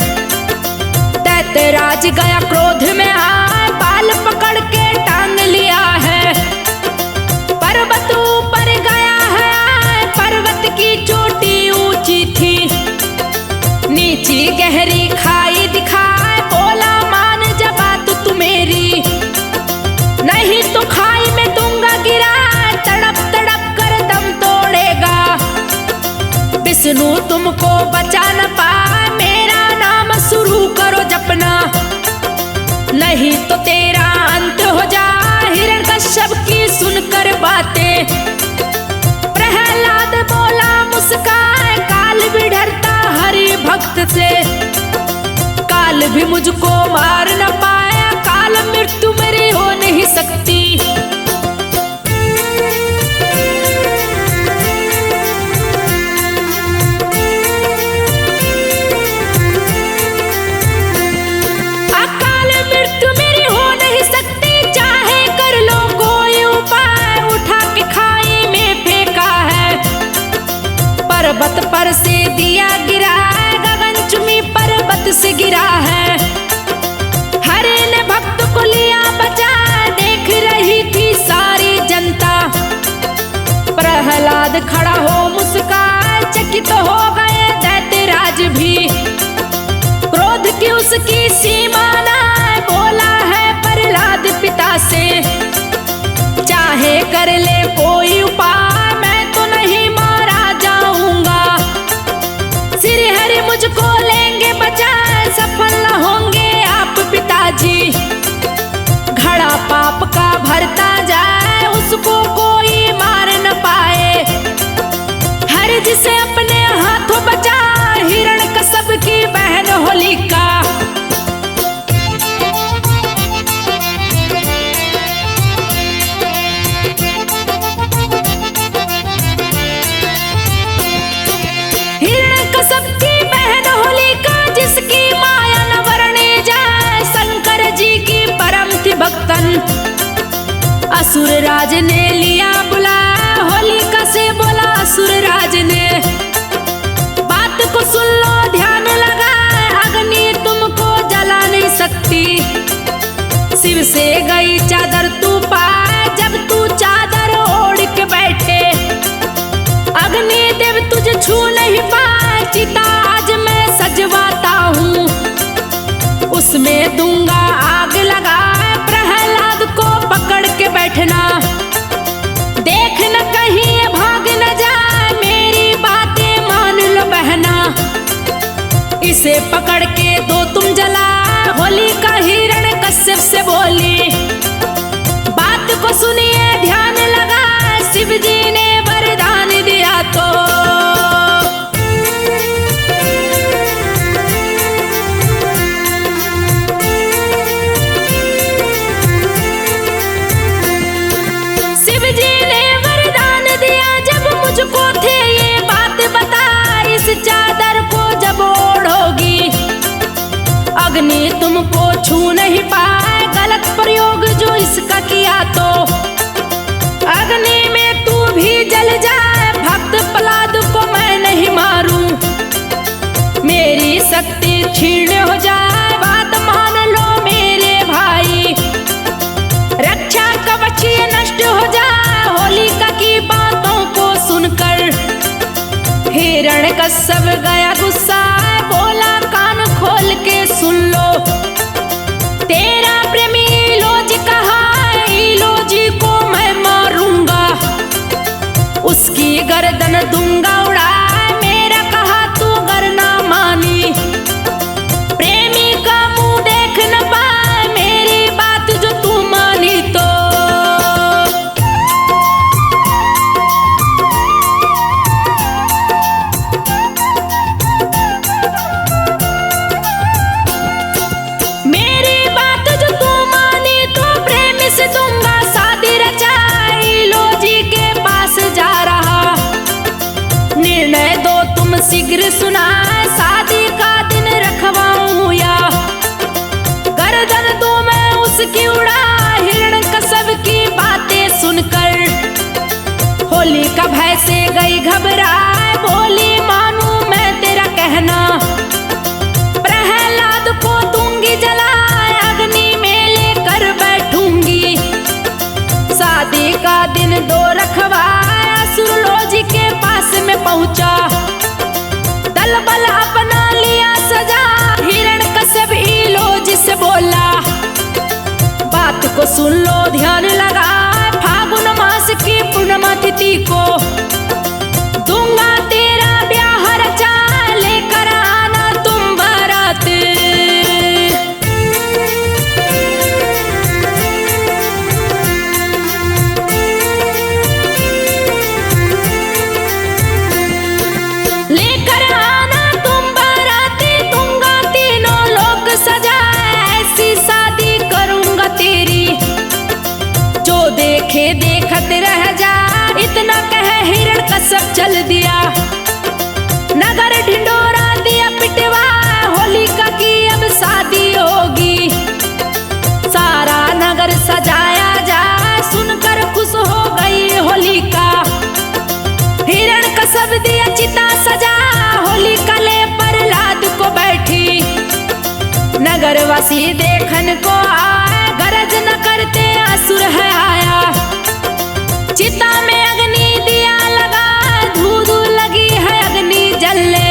दैत्यराज गया क्रोध में आए, बाल पकड़ के टांग लिया है। पर्वत ऊपर गया है, पर्वत की चोटी ऊंची थी, नीची गहरी खाई दिखाए। बोला मान जा बात तू मेरी, नहीं तो खाई में दूंगा गिरा। तड़प तड़प कर दम तोड़ेगा, विष्णु तुमको बचा न पाए। मेरा नाम शुरू करो जपना, नहीं तो तेरा अंत हो जाए। हिरण्यकश्यप की सुनकर बातें प्रहलाद बोला मुस्काए, काल भी डरता हरि भक्त से। काल भी मुझको मार न पाया, काल मृत्यु मेरी हो नहीं सकती। अकाल मृत्यु मेरी हो नहीं सकती, चाहे कर लो कोई उपाय। उठा के खाई में फेंका है, पर्वत पर से दिया गिरा है, गगनचुंबी पर्वत से गिरा है। हरि ने भक्त को लिया बचा, देख रही थी सारी जनता। प्रहलाद खड़ा हो मुस्काए, चकित हो गए दैत्यराज भी। क्रोध की उसकी सीमा ना, बोला है प्रहलाद पिता से, चाहे कर ले कोई उपाय, मैं तो नहीं मारा जाऊंगा। श्री हरि मुझको लेंगे बचा, सफल न होंगे आप पिताजी। घड़ा पाप का भरता जाए, उसको कोई मार न पाए। हरि जिसे अपने हाथों बचा, हिरण्यकश्यप की बहन होलिका। हिरण्यकश्यप की बहन होलिका, जिसकी माया न वर्णी जाए। शंकर जी की परम थी भक्तन, असुर राज ने लिया बुला। होलिका से बोला असुर राज ने, बात को सुन लो ध्यान लगा। अग्नि तुमको जला नहीं सकती, शिव से गई चादर तू पाए। जब तू चादर ओढ़ के बैठे, अग्नि देव तुझे छू नहीं पाए। चिता आज मैं सजवाता हूँ, उसमें दूंगा आग लगा। प्रहलाद को पकड़ के बैठना, अग्नि तुमको छू नहीं पाए, गलत प्रयोग जो इसका किया तो अग्नि में तू भी जल जाए। भक्त प्रहलाद को मैं नहीं मारूं, मेरी शक्ति क्षीण हो जाए। बात मान लो मेरे भाई, रक्षा कवच ये नष्ट हो जाए। होलिका की बातों को सुनकर हिरण्यकश्यप गया गुस्सा, बोला कान खोल के सुन लो। तेरा प्रेमी इलोज कहा, इलोजी को मैं मारूंगा, उसकी गर्दन दूंगा उड़ा। मेरा कहा तू गर ना मानी, प्रेमी का मुंह देख न पाए, मेरी बात जो तू मानी तो। मेरी बात जो तू मानी तो प्रेमी से दूंगा शादी रचाई। लोजी के पास जा रहा, निर्णय दो तुम शीघ्र सुनाए। शादी का दिन रखवाऊं या गर्दन दूं मैं उसकी उड़ा। हिरण्यकश्यप की बातें सुनकर होलिका भय से गई घबराए, बोली मानू मैं तेरा कहना, प्रहलाद को दूंगी जलाए, अग्नि में लेकर बैठूंगी। शादी का दिन दो रखवाए, असुरलोजी के पास में पहुंचा, दल बल अपना लिया सजा। हिरण्यकश्यप इलोजी से बोला, बात को सुन लो ध्यान लगा। फागुन मास की पूर्णिमा तिथि को दूंगा तेरा ब्याह रचा, लेकर आना तुम बारात। लेकर आना तुम बाराती, दूंगा तीनों लोक सजा। ऐसी शादी करूंगा तेरी, जो देखे देखत रह जा। इतना कह हिरण्यकश्यप चल दिया, नगर ढिंडोरा दिया पिटवा। होलिका की अब शादी होगी, सारा नगर सजाया जा। सुनकर खुश हो गई होलिका, हिरण्यकश्यप दिया चिता सजा। होलिका ले प्रहलाद को बैठी, नगरवासी देखन को आए। गरज न करते असुर है आया, चिता में अग्नि दिया लगा। धू धू लगी है अग्नि जलने,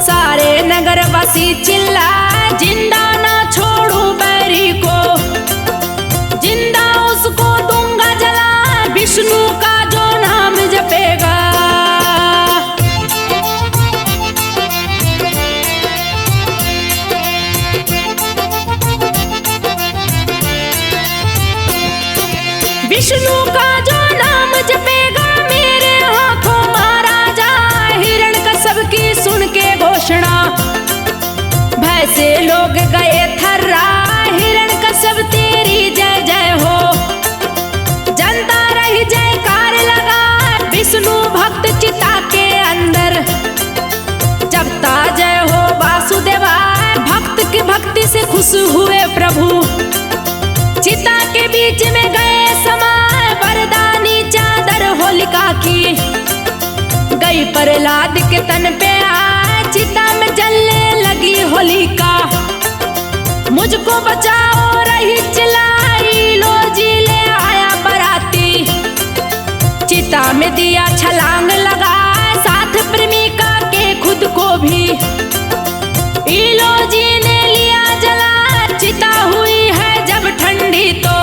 सारे नगरवासी चिल्लाए, जिंदा ना छोड़ू बैरी को, जिंदा उसको दूंगा जला। विष्णु का जो नाम जपेगा, विष्णु का जो नाम जपेगा, मेरे हाथों मारा जाए। हिरण्यकश्यप की सुन के घोषणा, भय से लोग गए थर्रा। हिरण्यकश्यप तेरी जय जय हो, जनता रही जयकार लगा। विष्णु भक्त चिता के अंदर जपता जय हो वासुदेवा। भक्त की भक्ति से खुश हुए प्रभु, चिता के बीच में गए समाए। वरदानी चादर होलिका की गई प्रहलाद के तन पे आए। चिता में जलने लगी होलिका, मुझको बचाओ रही चिल्लाई। लोजी ले आया बराती, चिता में दिया छलांग लगा। साथ प्रेमिका के खुद को भी इलोजी ने लिया जला। चिता हुई है जब ठंडी तो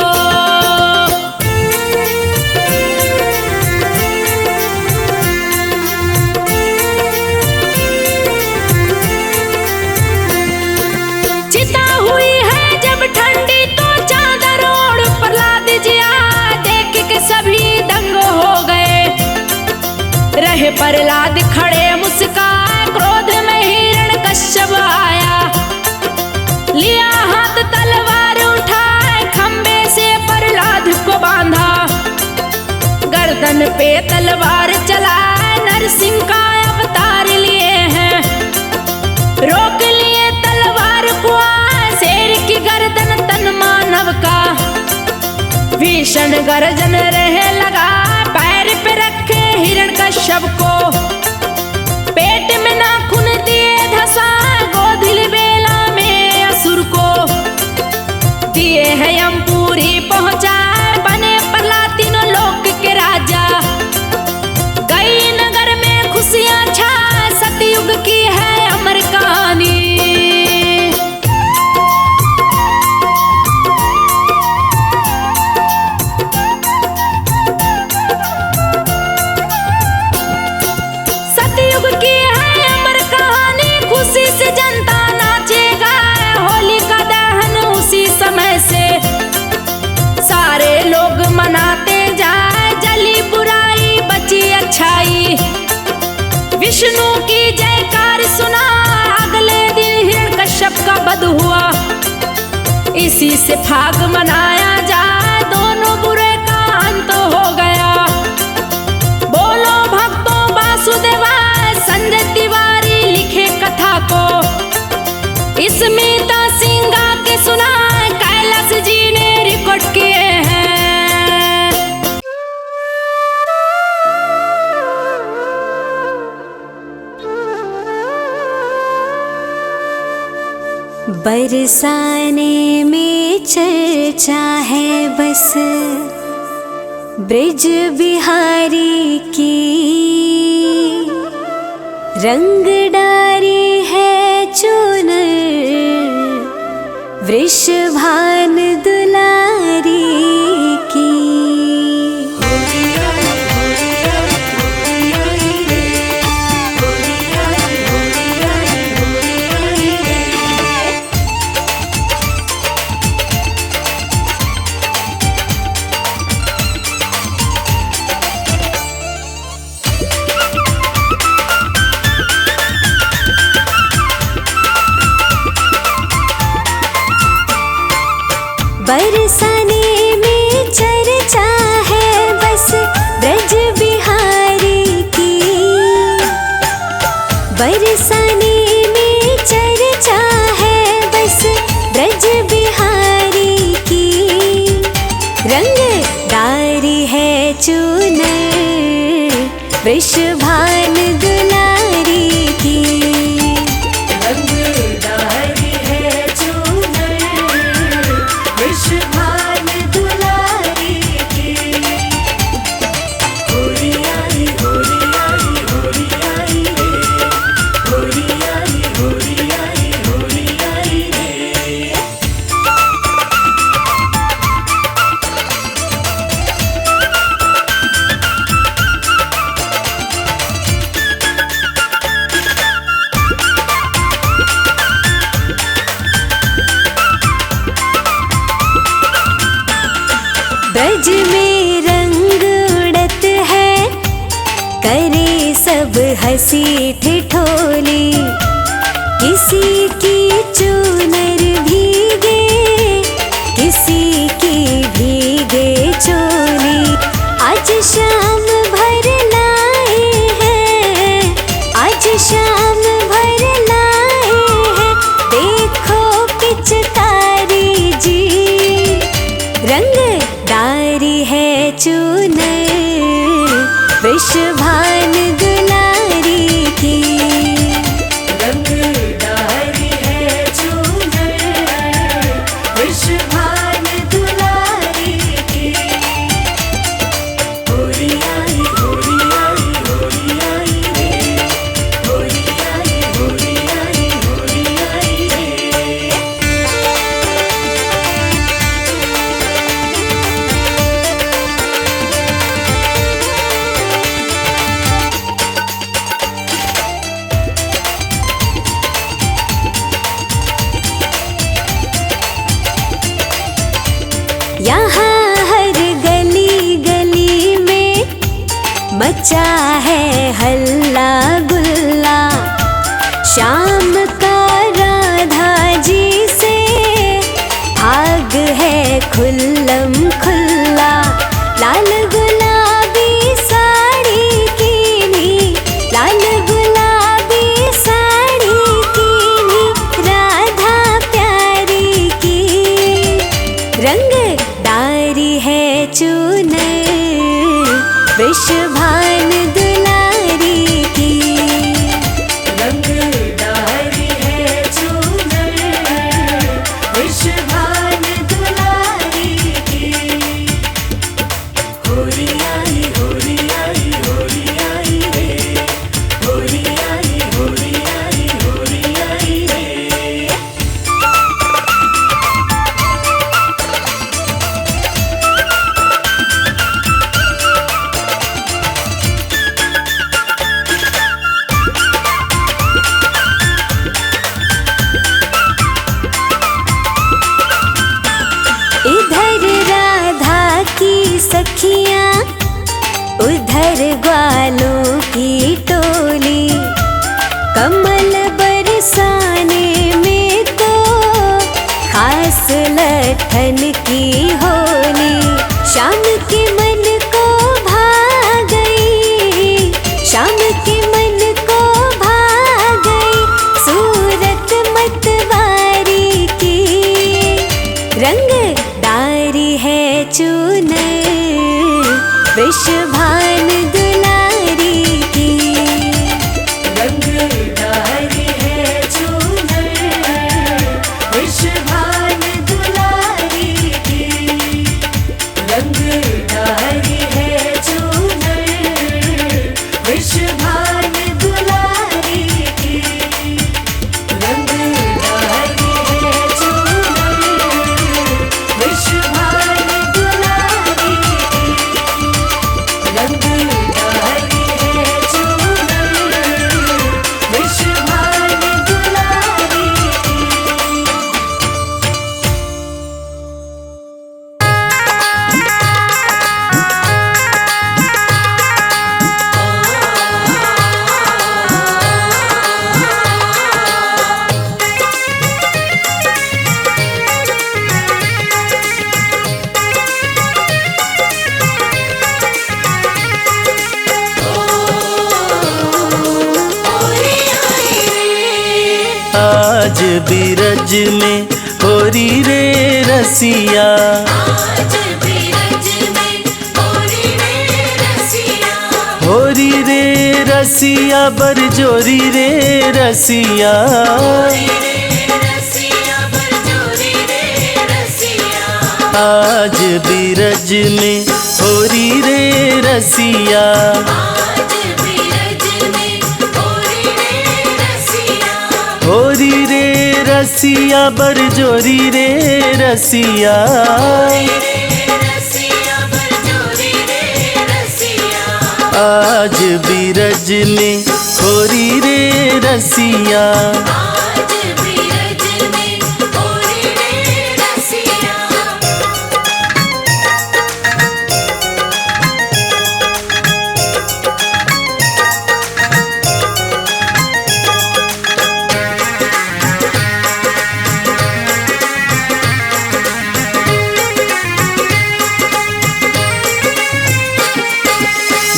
चिता हुई है जब ठंडी तो चादर ओढ़ प्रहलाद जी आ। देख के सभी दंग हो गए, रहे प्रहलाद खड़े मुस्काए। क्रोध में हिरण्यकश्यप आया, लिया हाथ तलवार उठाए। खंबे से प्रहलाद को बांधा, गर्दन पे तलवार चलाए। नरसिंह का अवतार लिए हैं, रोक लिए तलवार भीषण गर्जन रहे लगा, पैर पे रखे हिरण्यकश्यप को, पेट में नाखून दिए धसा, गोधिल बेला में असुर को दिए है यमपुरी पहुंचाए, बने प्रहलाद तीनों लोक के राजा। गई नगर में खुशियां छाए, सतयुग की है अमर कहानी। सतयुग की है अमर कहानी, खुशी से जनता नाचेगा, होली का दहन उसी समय से सारे लोग मनाते जाए, जली बुराई बची अच्छाई, विष्णु की जयकार सुना, अगले दिन हिरण्यकश्यप का वध हुआ, इसी से फाग मनाया जाए, दोनों बुरे का अंत हो गया। बोलो भक्तों वासुदेवाय, संजय तिवारी लिखे कथा को, स्मिता सिंह गा के सुनाए, कैलाश जी ने रिकॉर्ड किए हैं। बरसाने में चर्चा है बस ब्रिज बिहारी की, रंग डारी है चूनर वृषभान दुलारी की। बरसाने में चर्चा है बस ब्रज बिहारी की, बरसाने में चर्चा है बस ब्रज बिहारी की, रंग डारी है चूनर वृषभान दुलारी की, रंग डारी है चूनर वृषभान दुलारी की। होली आई होली आई होली आई रे, होली आई होली आई होली आई रे। ब्रज में रंग उड़त है, करे सब हंसी ठिठोली, किसी की चूनर भीगे किसी की भीगे चोली, आज शाम भर लाए हैं, आज शाम भर लाए हैं, देखो पिचकारी जी, रंग डारी है चूनर वृषभान दुलारी की, रंग डारी है चूनर वृषभान दुलारी की। होली आई होली आई होली आई रे, होली आई होली आई होली आई रे। यहाँ हर गली गली में मचा है हल्ला गुल्ला, शाम का राधा जी से भाग है खुल्लम खुल्ला, लाल गुलाबी साड़ी कीनी, लाल गुलाबी साड़ी कीनी, राधा प्यारी की, रंग डारी है वृषभान दुलारी की। रंग डारी है चूनर वृषभान दुलारी की। होरी आई होरी आई होरी आई रे, होरी आई होरी आई होरी आई रे। इधर राधा की सखियाँ, उधर ग्वालों की टोली। कमल बरसाने में तो खास लठन की होली। शाम के मन को भा गई, शाम के मन को भा गई सूरत मतवारी की। रंग डारी है चूनर वृषभान दुलारी की। रंग डारी है चूनर वृषभान दुलारी की। रंग डारी है चूनर वृषभान दुलारी की। रंग डारी है चूनर वृषभान दुलारी की। रंग डारी है चूनर वृषभान दुलारी की। आज बिरज में होरी रे रसिया, आज बिरज में होरी रे रसिया। होरी रे रसिया बरजोरी रे रसिया। रसिया बरजोरी रे रसिया। आज बिरज में होरी रे रसिया। आज बिरज में होरी रे रसिया। होरी रे रसिया बरजोरी रे रसिया। रसिया बरजोरी रे रसिया। आज बिरज में होरी रे रसिया। आज बिरज में होरी रे रसिया।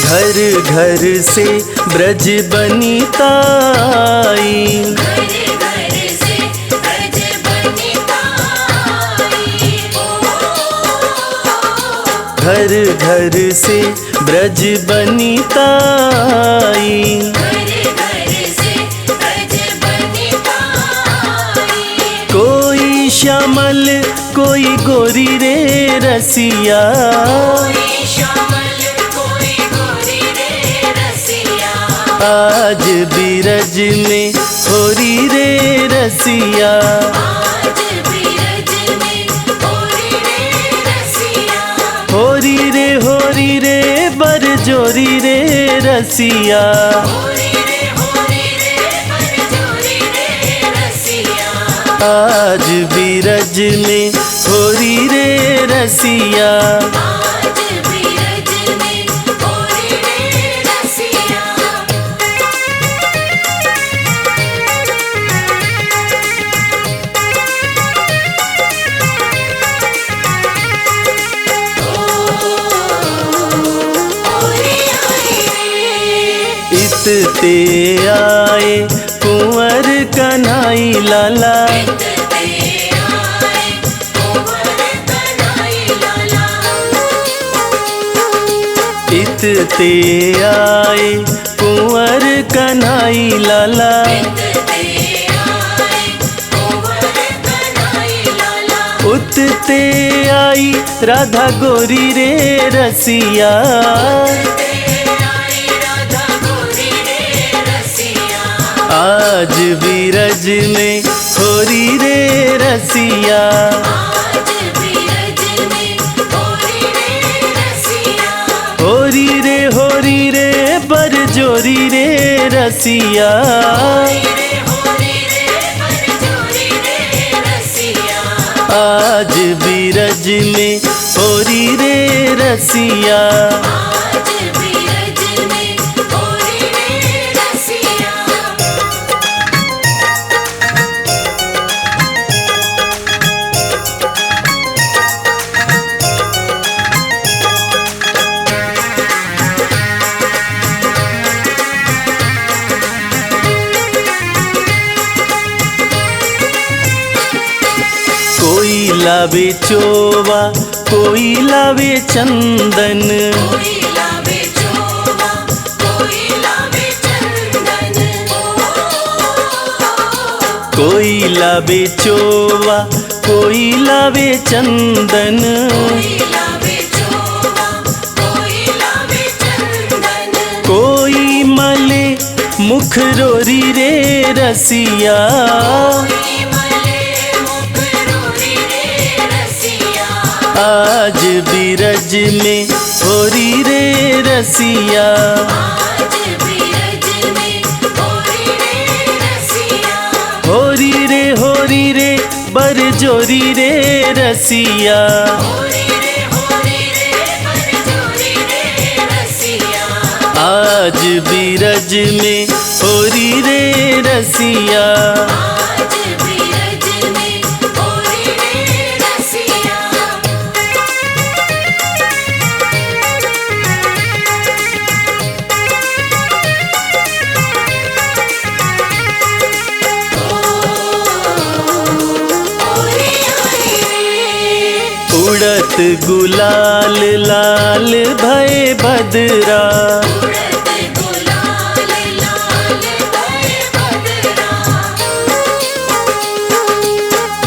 घर घर से ब्रज बनिता आई। घर घर से ब्रज बनिता आई। घर घर से ब्रज बनिता आई। घर घर से ब्रज बनिता आई। कोई श्यामल कोई गोरी रे रसिया। कोई श्यामल कोई गोरी रे रसिया। आज बिरज में होरी रे रसिया। आज बिरज में होरी रे रसिया। होरी रे बरजोरी रे रसिया। होरी रे बरजोरी रे रसिया। आज बिरज में होरी रे रसिया। आज बिरज में होरी रे रसिया। इत ते आए कुंवर कन्हई लाला। इत बितते आए कुंवर कन्हई लाला, उतते आई राधा गोरी रे रसिया, आज बीरज में होरी रे रसिया, होरी रे बरजोरी रे रसिया, आज बीरज में होरी रे रसिया। कोई लावे चोवा कोई लावे चंदन, कोई लावे चोवा कोई लावे चंदन, कोई मले मुख रोरी रे रसिया, आज बीरज में होरी रे रसिया, होरी रे बरजोरी रे रसिया, आज बीरज में होरी रे रसिया। उड़त गुलाल लाल भय बदरा,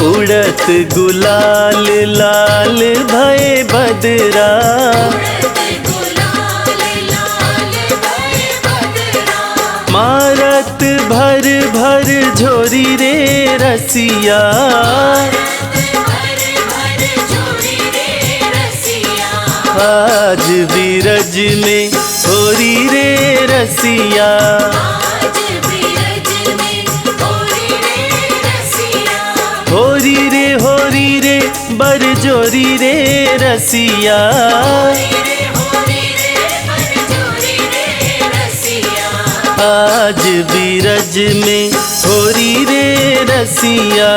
उड़त गुलाल लाल भय बदरा, मारत भर भर झोरी रे रसिया, आज बीरज में होरी रे रसिया, होरी रे बरजोरी रे रसिया, आज बीरज में होरी रे रसिया।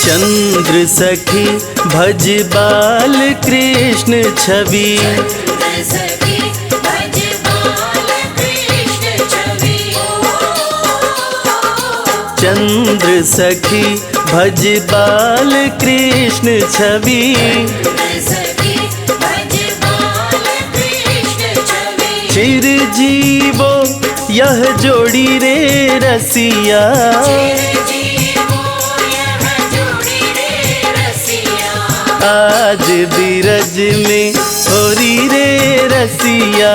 चंद्र सखी भज बाल कृष्ण छवि, चंद्र सखी भज बाल कृष्ण छवि, चिरजीवो यह जोड़ी रे रसिया, आज बीरज में होरी रे रसिया,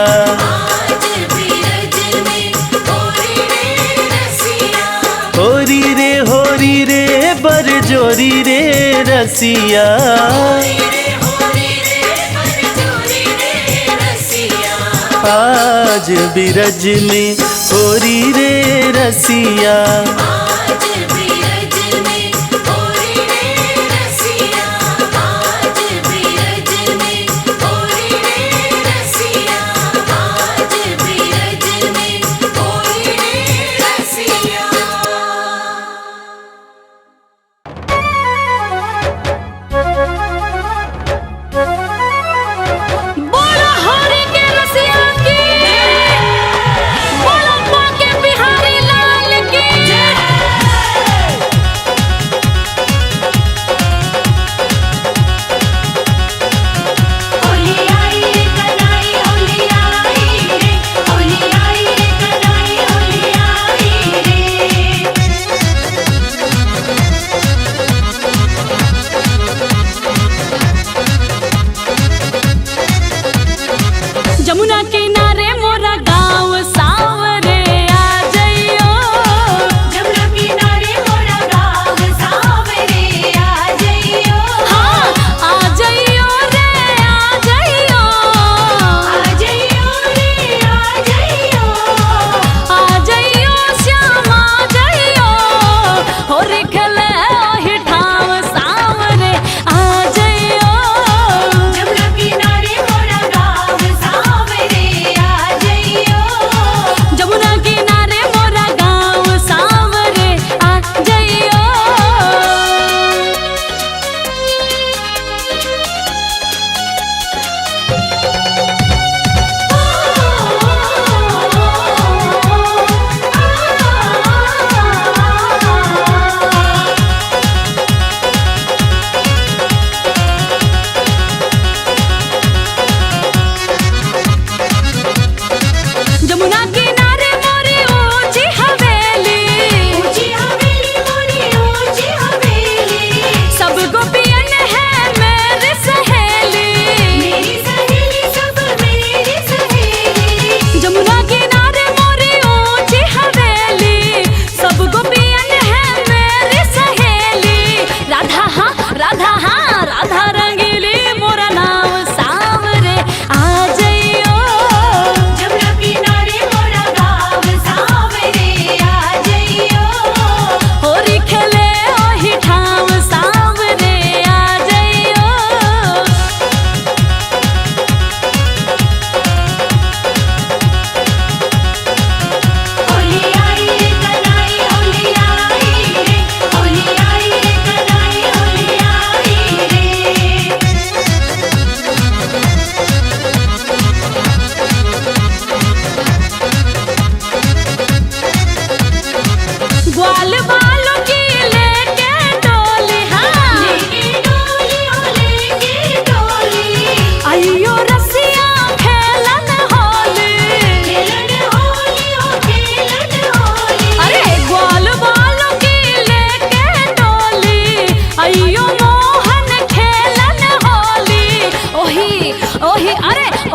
होरी रे बरजोरी रे रसिया, आज बीरज में होरी रे रसिया।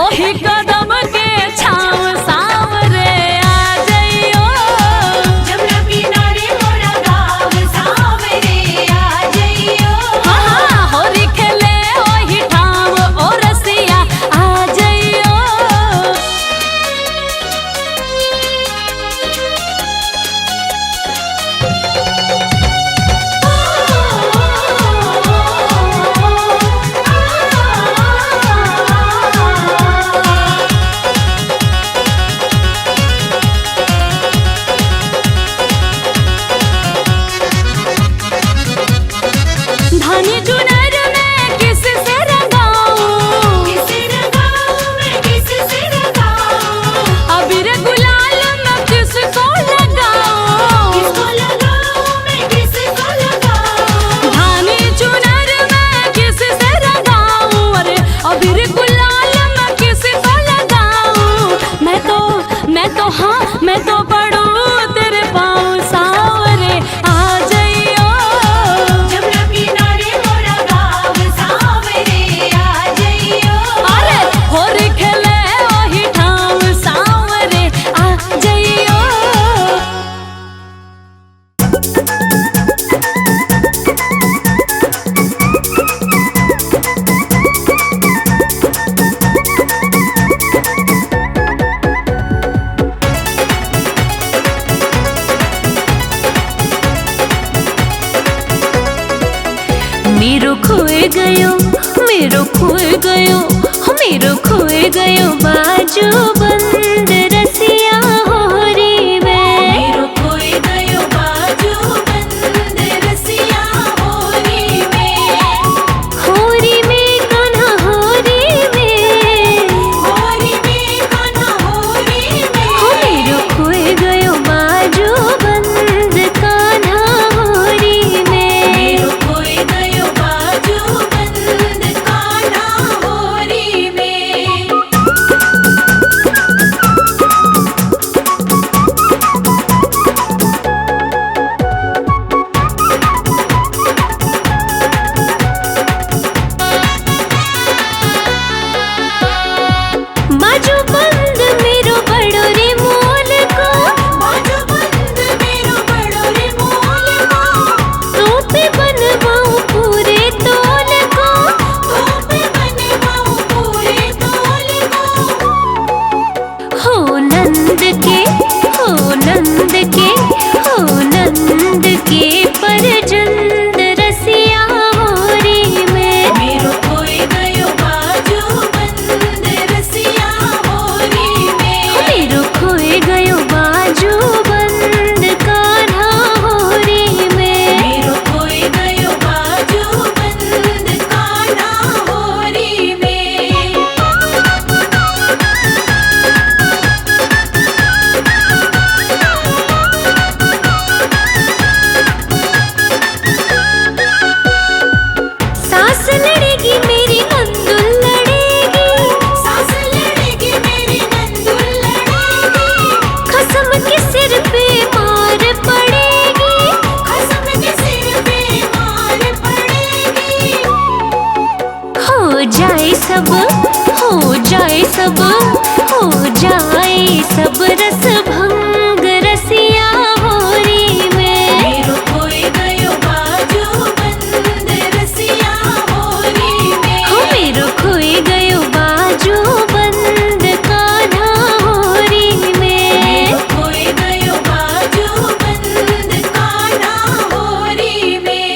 ओही कदम के छाँव सांवरे आ जइयो। जमुना किनारे मोरा गाँव सांवरे आ जइयो। हाँ होरी खेले ओही ठाम ओ रसिया आ जइयो। धानी चुनर में किससे रंगाऊं, किसे रंगाऊं मैं किससे रंगाऊं। अबीर गुलाल मैं किसको लगाऊं। किसको लगाऊं मैं किसको लगाऊं। धानी चुनर में किससे रंगाऊं, अरे अबीर गुलाल मैं किसको लगाऊं। मैं तो हाँ मैं तो पड़ूं तेरे पाँव सांवरे आ जइयो। जमुना किनारे मोरा गाँव सांवरे आ जइयो। अरे होरी खेले ओही ठाम सांवरे आ जइयो। मेरो खोए गयो मेरो खोए गयो मेरो खोए गयो बाजू बंद रसिया होरी में। मेरो खोए गयो बाजू बंद रसिया होरी में। होरी में कान्हा होरी में। होरी में कान्हा होरी में। मेरो खोए गयो बाजू बंद कान्हा होरी में। मेरो खोए गयो बाजू बंद कान्हा होरी में। बाजू बंद मेरो बड़ो रे मोल को। बाजू बंद मेरो बड़ो रे मोल को। टोपी बनवाऊं पूरे तोल को। टोपी बनवाऊं पूरे तोल को। हो नंद के हो नंद के हो नंद के परजंद रसिया होरी में। मेरो खोए गयो बाजू बंद रसिया होरी में। मेरो खोए गयो बाजू बंद कान्हा होरी में। मेरो खोए गयो बाजू बंद कान्हा होरी में। सास लड़ेगी मेरी नंदुल लड़ेगी। सास लड़ेगी मेरी नंदुल लड़ेगी। खसम के सिर पे मार पड़ेगी। खसम के सिर पे मार पड़ेगी। हो जाए सब हो जाए सब हो जाए सब रस भंग रसिया होरी में। मेरो खोए गयो बाजू बंद रसिया होरी में। हो मेरो खोए गयो बाजू बंद कान्हा होरी में। मेरो खोए गयो बाजू बंद कान्हा होरी में।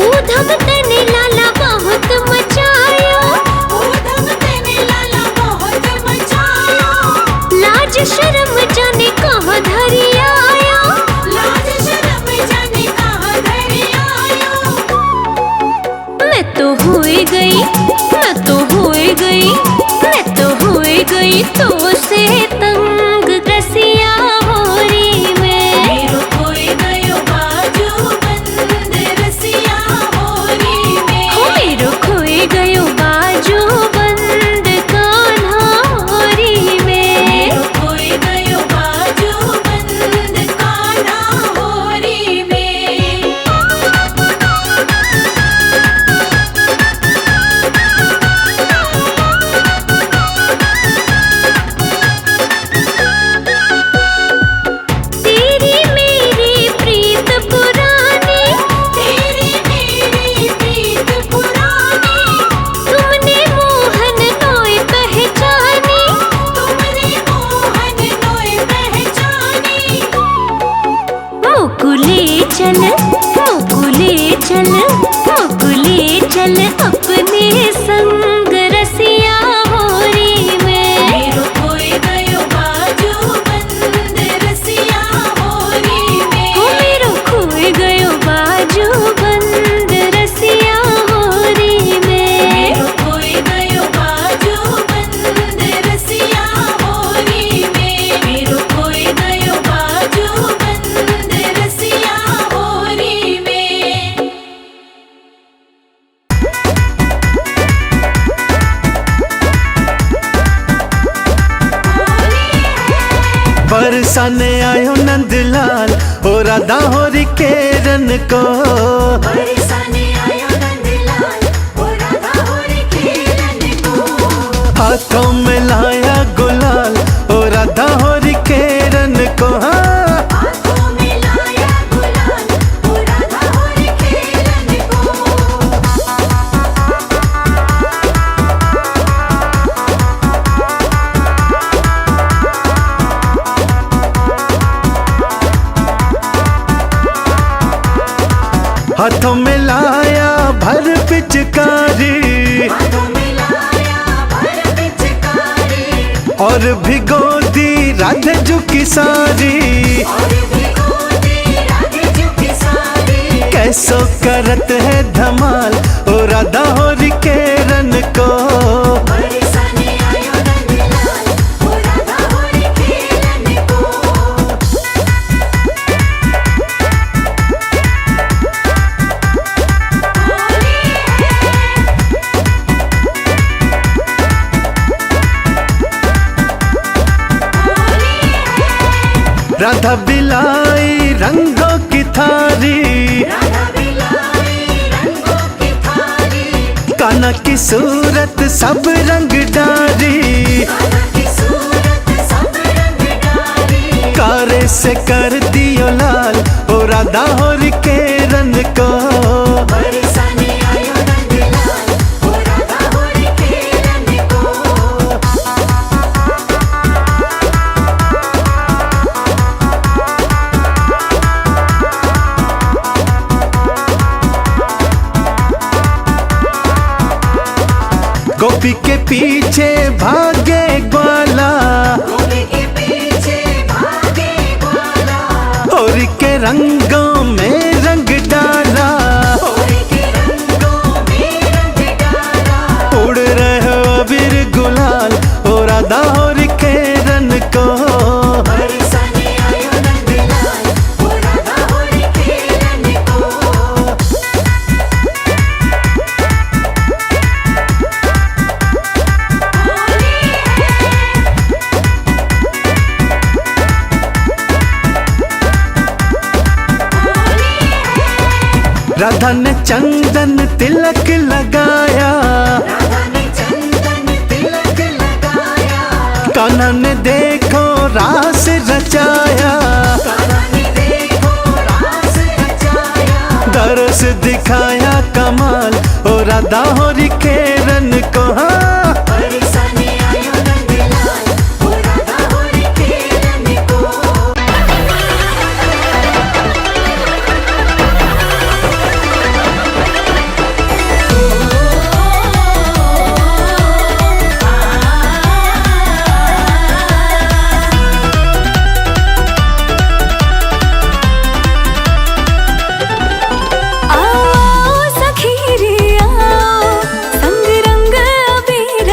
ऊधम तने लाला बहुत मचायो। ऊधम तने लाला बहुत मचायो। लाज शर्म जाने कहाँ धरी आयो। लाज शर्म जाने कहाँ धरी आयो। मैं तो हुई गई मैं तो हुई गई मैं तो हुई गई तो से तंग रसिया होरी में। मेरो खोए गयो बाजू बंद रसिया होरी में। हो मेरो खोए गयो बाजू बंद का चल मुकुले चल मुकुले चल अपने संग रसिया होरी में। मेरो खोए गयो बाजू बंद रसिया होरी में। ओ मेरो खोए गयो बाजू बंद रसिया होरी में। मेरो खोए गयो बाजू बंद रसिया होरी में। मेरो खोए गयो बाजू बंद रसिया होरी में। बरसाने आयो नंदलाल हो राधा होरी केरन को। बरसाने आयो नंदलाल ओ राधा होरी खेलन को। हाथों में लाया गुलाल हो राधा होरी केरन को। हाँ हाथों में लाया गुलाल ओ राधा होरी खेलन को। हाथों में लाया भर पिचकारी हाथों में लाया भर पिचकारी। और भिगो दी राधे जुकी सारी। और भिगो दी राधे जुकी सारी। कैसो करत है धमाल ओ राधा होरी केरन को। बरसाने आयो नंदलाल ओ राधा होरी खेलन को। राधा बिलाई रंगों की थारी। राधा बिलाई रंगों की थारी। कान्हा की सूरत सब रंग डारी। कान्हा की सूरत सब रंग डारी। कारे से कर दियो लाल ओ राधा होरी केरन को। बरसाने आयो नंदलाल ओ राधा होरी खेलन को। गोपी के पीछे भागे ग्वाला गोपी के पीछे भागे ग्वाला। होरी के रंगों में रंग डाला। होरी के रंगों में रंग डाला। उड़ रहे हो अबीर गुलाल ओ राधा होरी केरन को। बरसाने आयो नंदलाल ओ राधा होरी खेलन को। राधा ने चंदन तिलक लगाया। राधा ने चंदन तिलक लगाया। कान्हा ने देखो रास रचाया। कान्हा ने देखो रास रचाया। दरस दिखाया कमाल ओ राधा होरी केरन को। हाँ बरसाने आयो नंदलाल ओ राधा होरी खेलन को। आओ सखी रे आओ संग रंग अबीर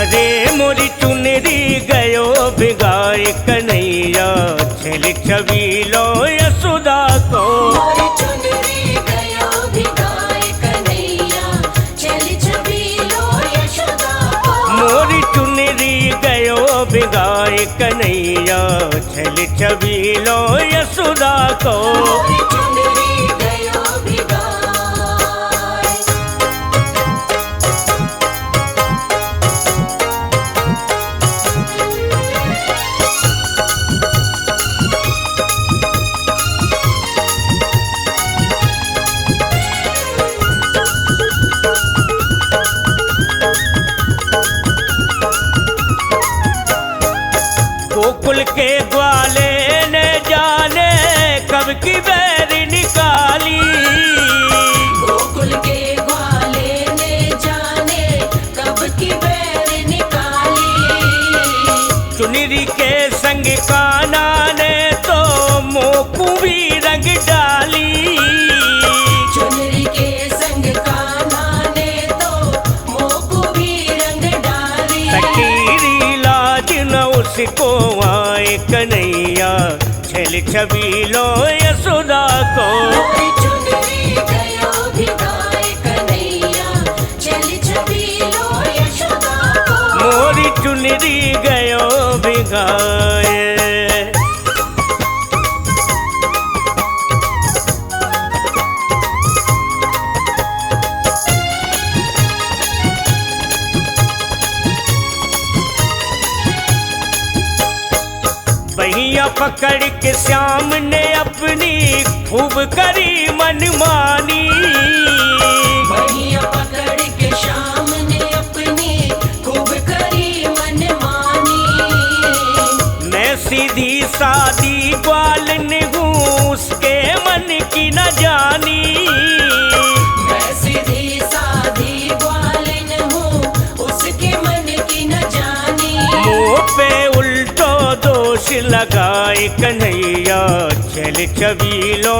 अरे मोरी चुनरी गयो भिगाए कन्हैया छल छबीलो यशोदा को। मोरी चुनरी गयो भिगाए कन्हैया छल छबीलो यशोदा को। मोरी चुनरी गयो भिगाए कन्हैया छल छबीलो यशोदा को। मोरी चुनरी गयो भिगाए। गोकुल के ग्वाले ने जाने कब की बैर निकाली। गोकुल के ग्वाले ने जाने कब की बैर निकाली। चुनरी के संग काना ने तो मोकू भी रंग डाली। चुनरी के संग कान्हा ने तो मोकू भी रंग डाली। सकीरी लाज न उसको आए कन्हैया छल छबीलो यशोदा को। मोरी चुनरी गयो भिगाए कन्हैया छल छबीलो यशोदा को। मोरी चुनरी गयो भिगाए। बहिया पकड़ के श्याम ने अपनी खूब करी मनमानी। बहिया पकड़ के श्याम ने अपनी खूब करी मनमानी। मैं सीधी सादी ग्वालन हूँ उसके मन की न जानी। मैं सीधी सादी ग्वालिन हूँ उसके मन की न जानी। मुँह पे उल्टो दोष लगाए कन्हैया छल छबीलो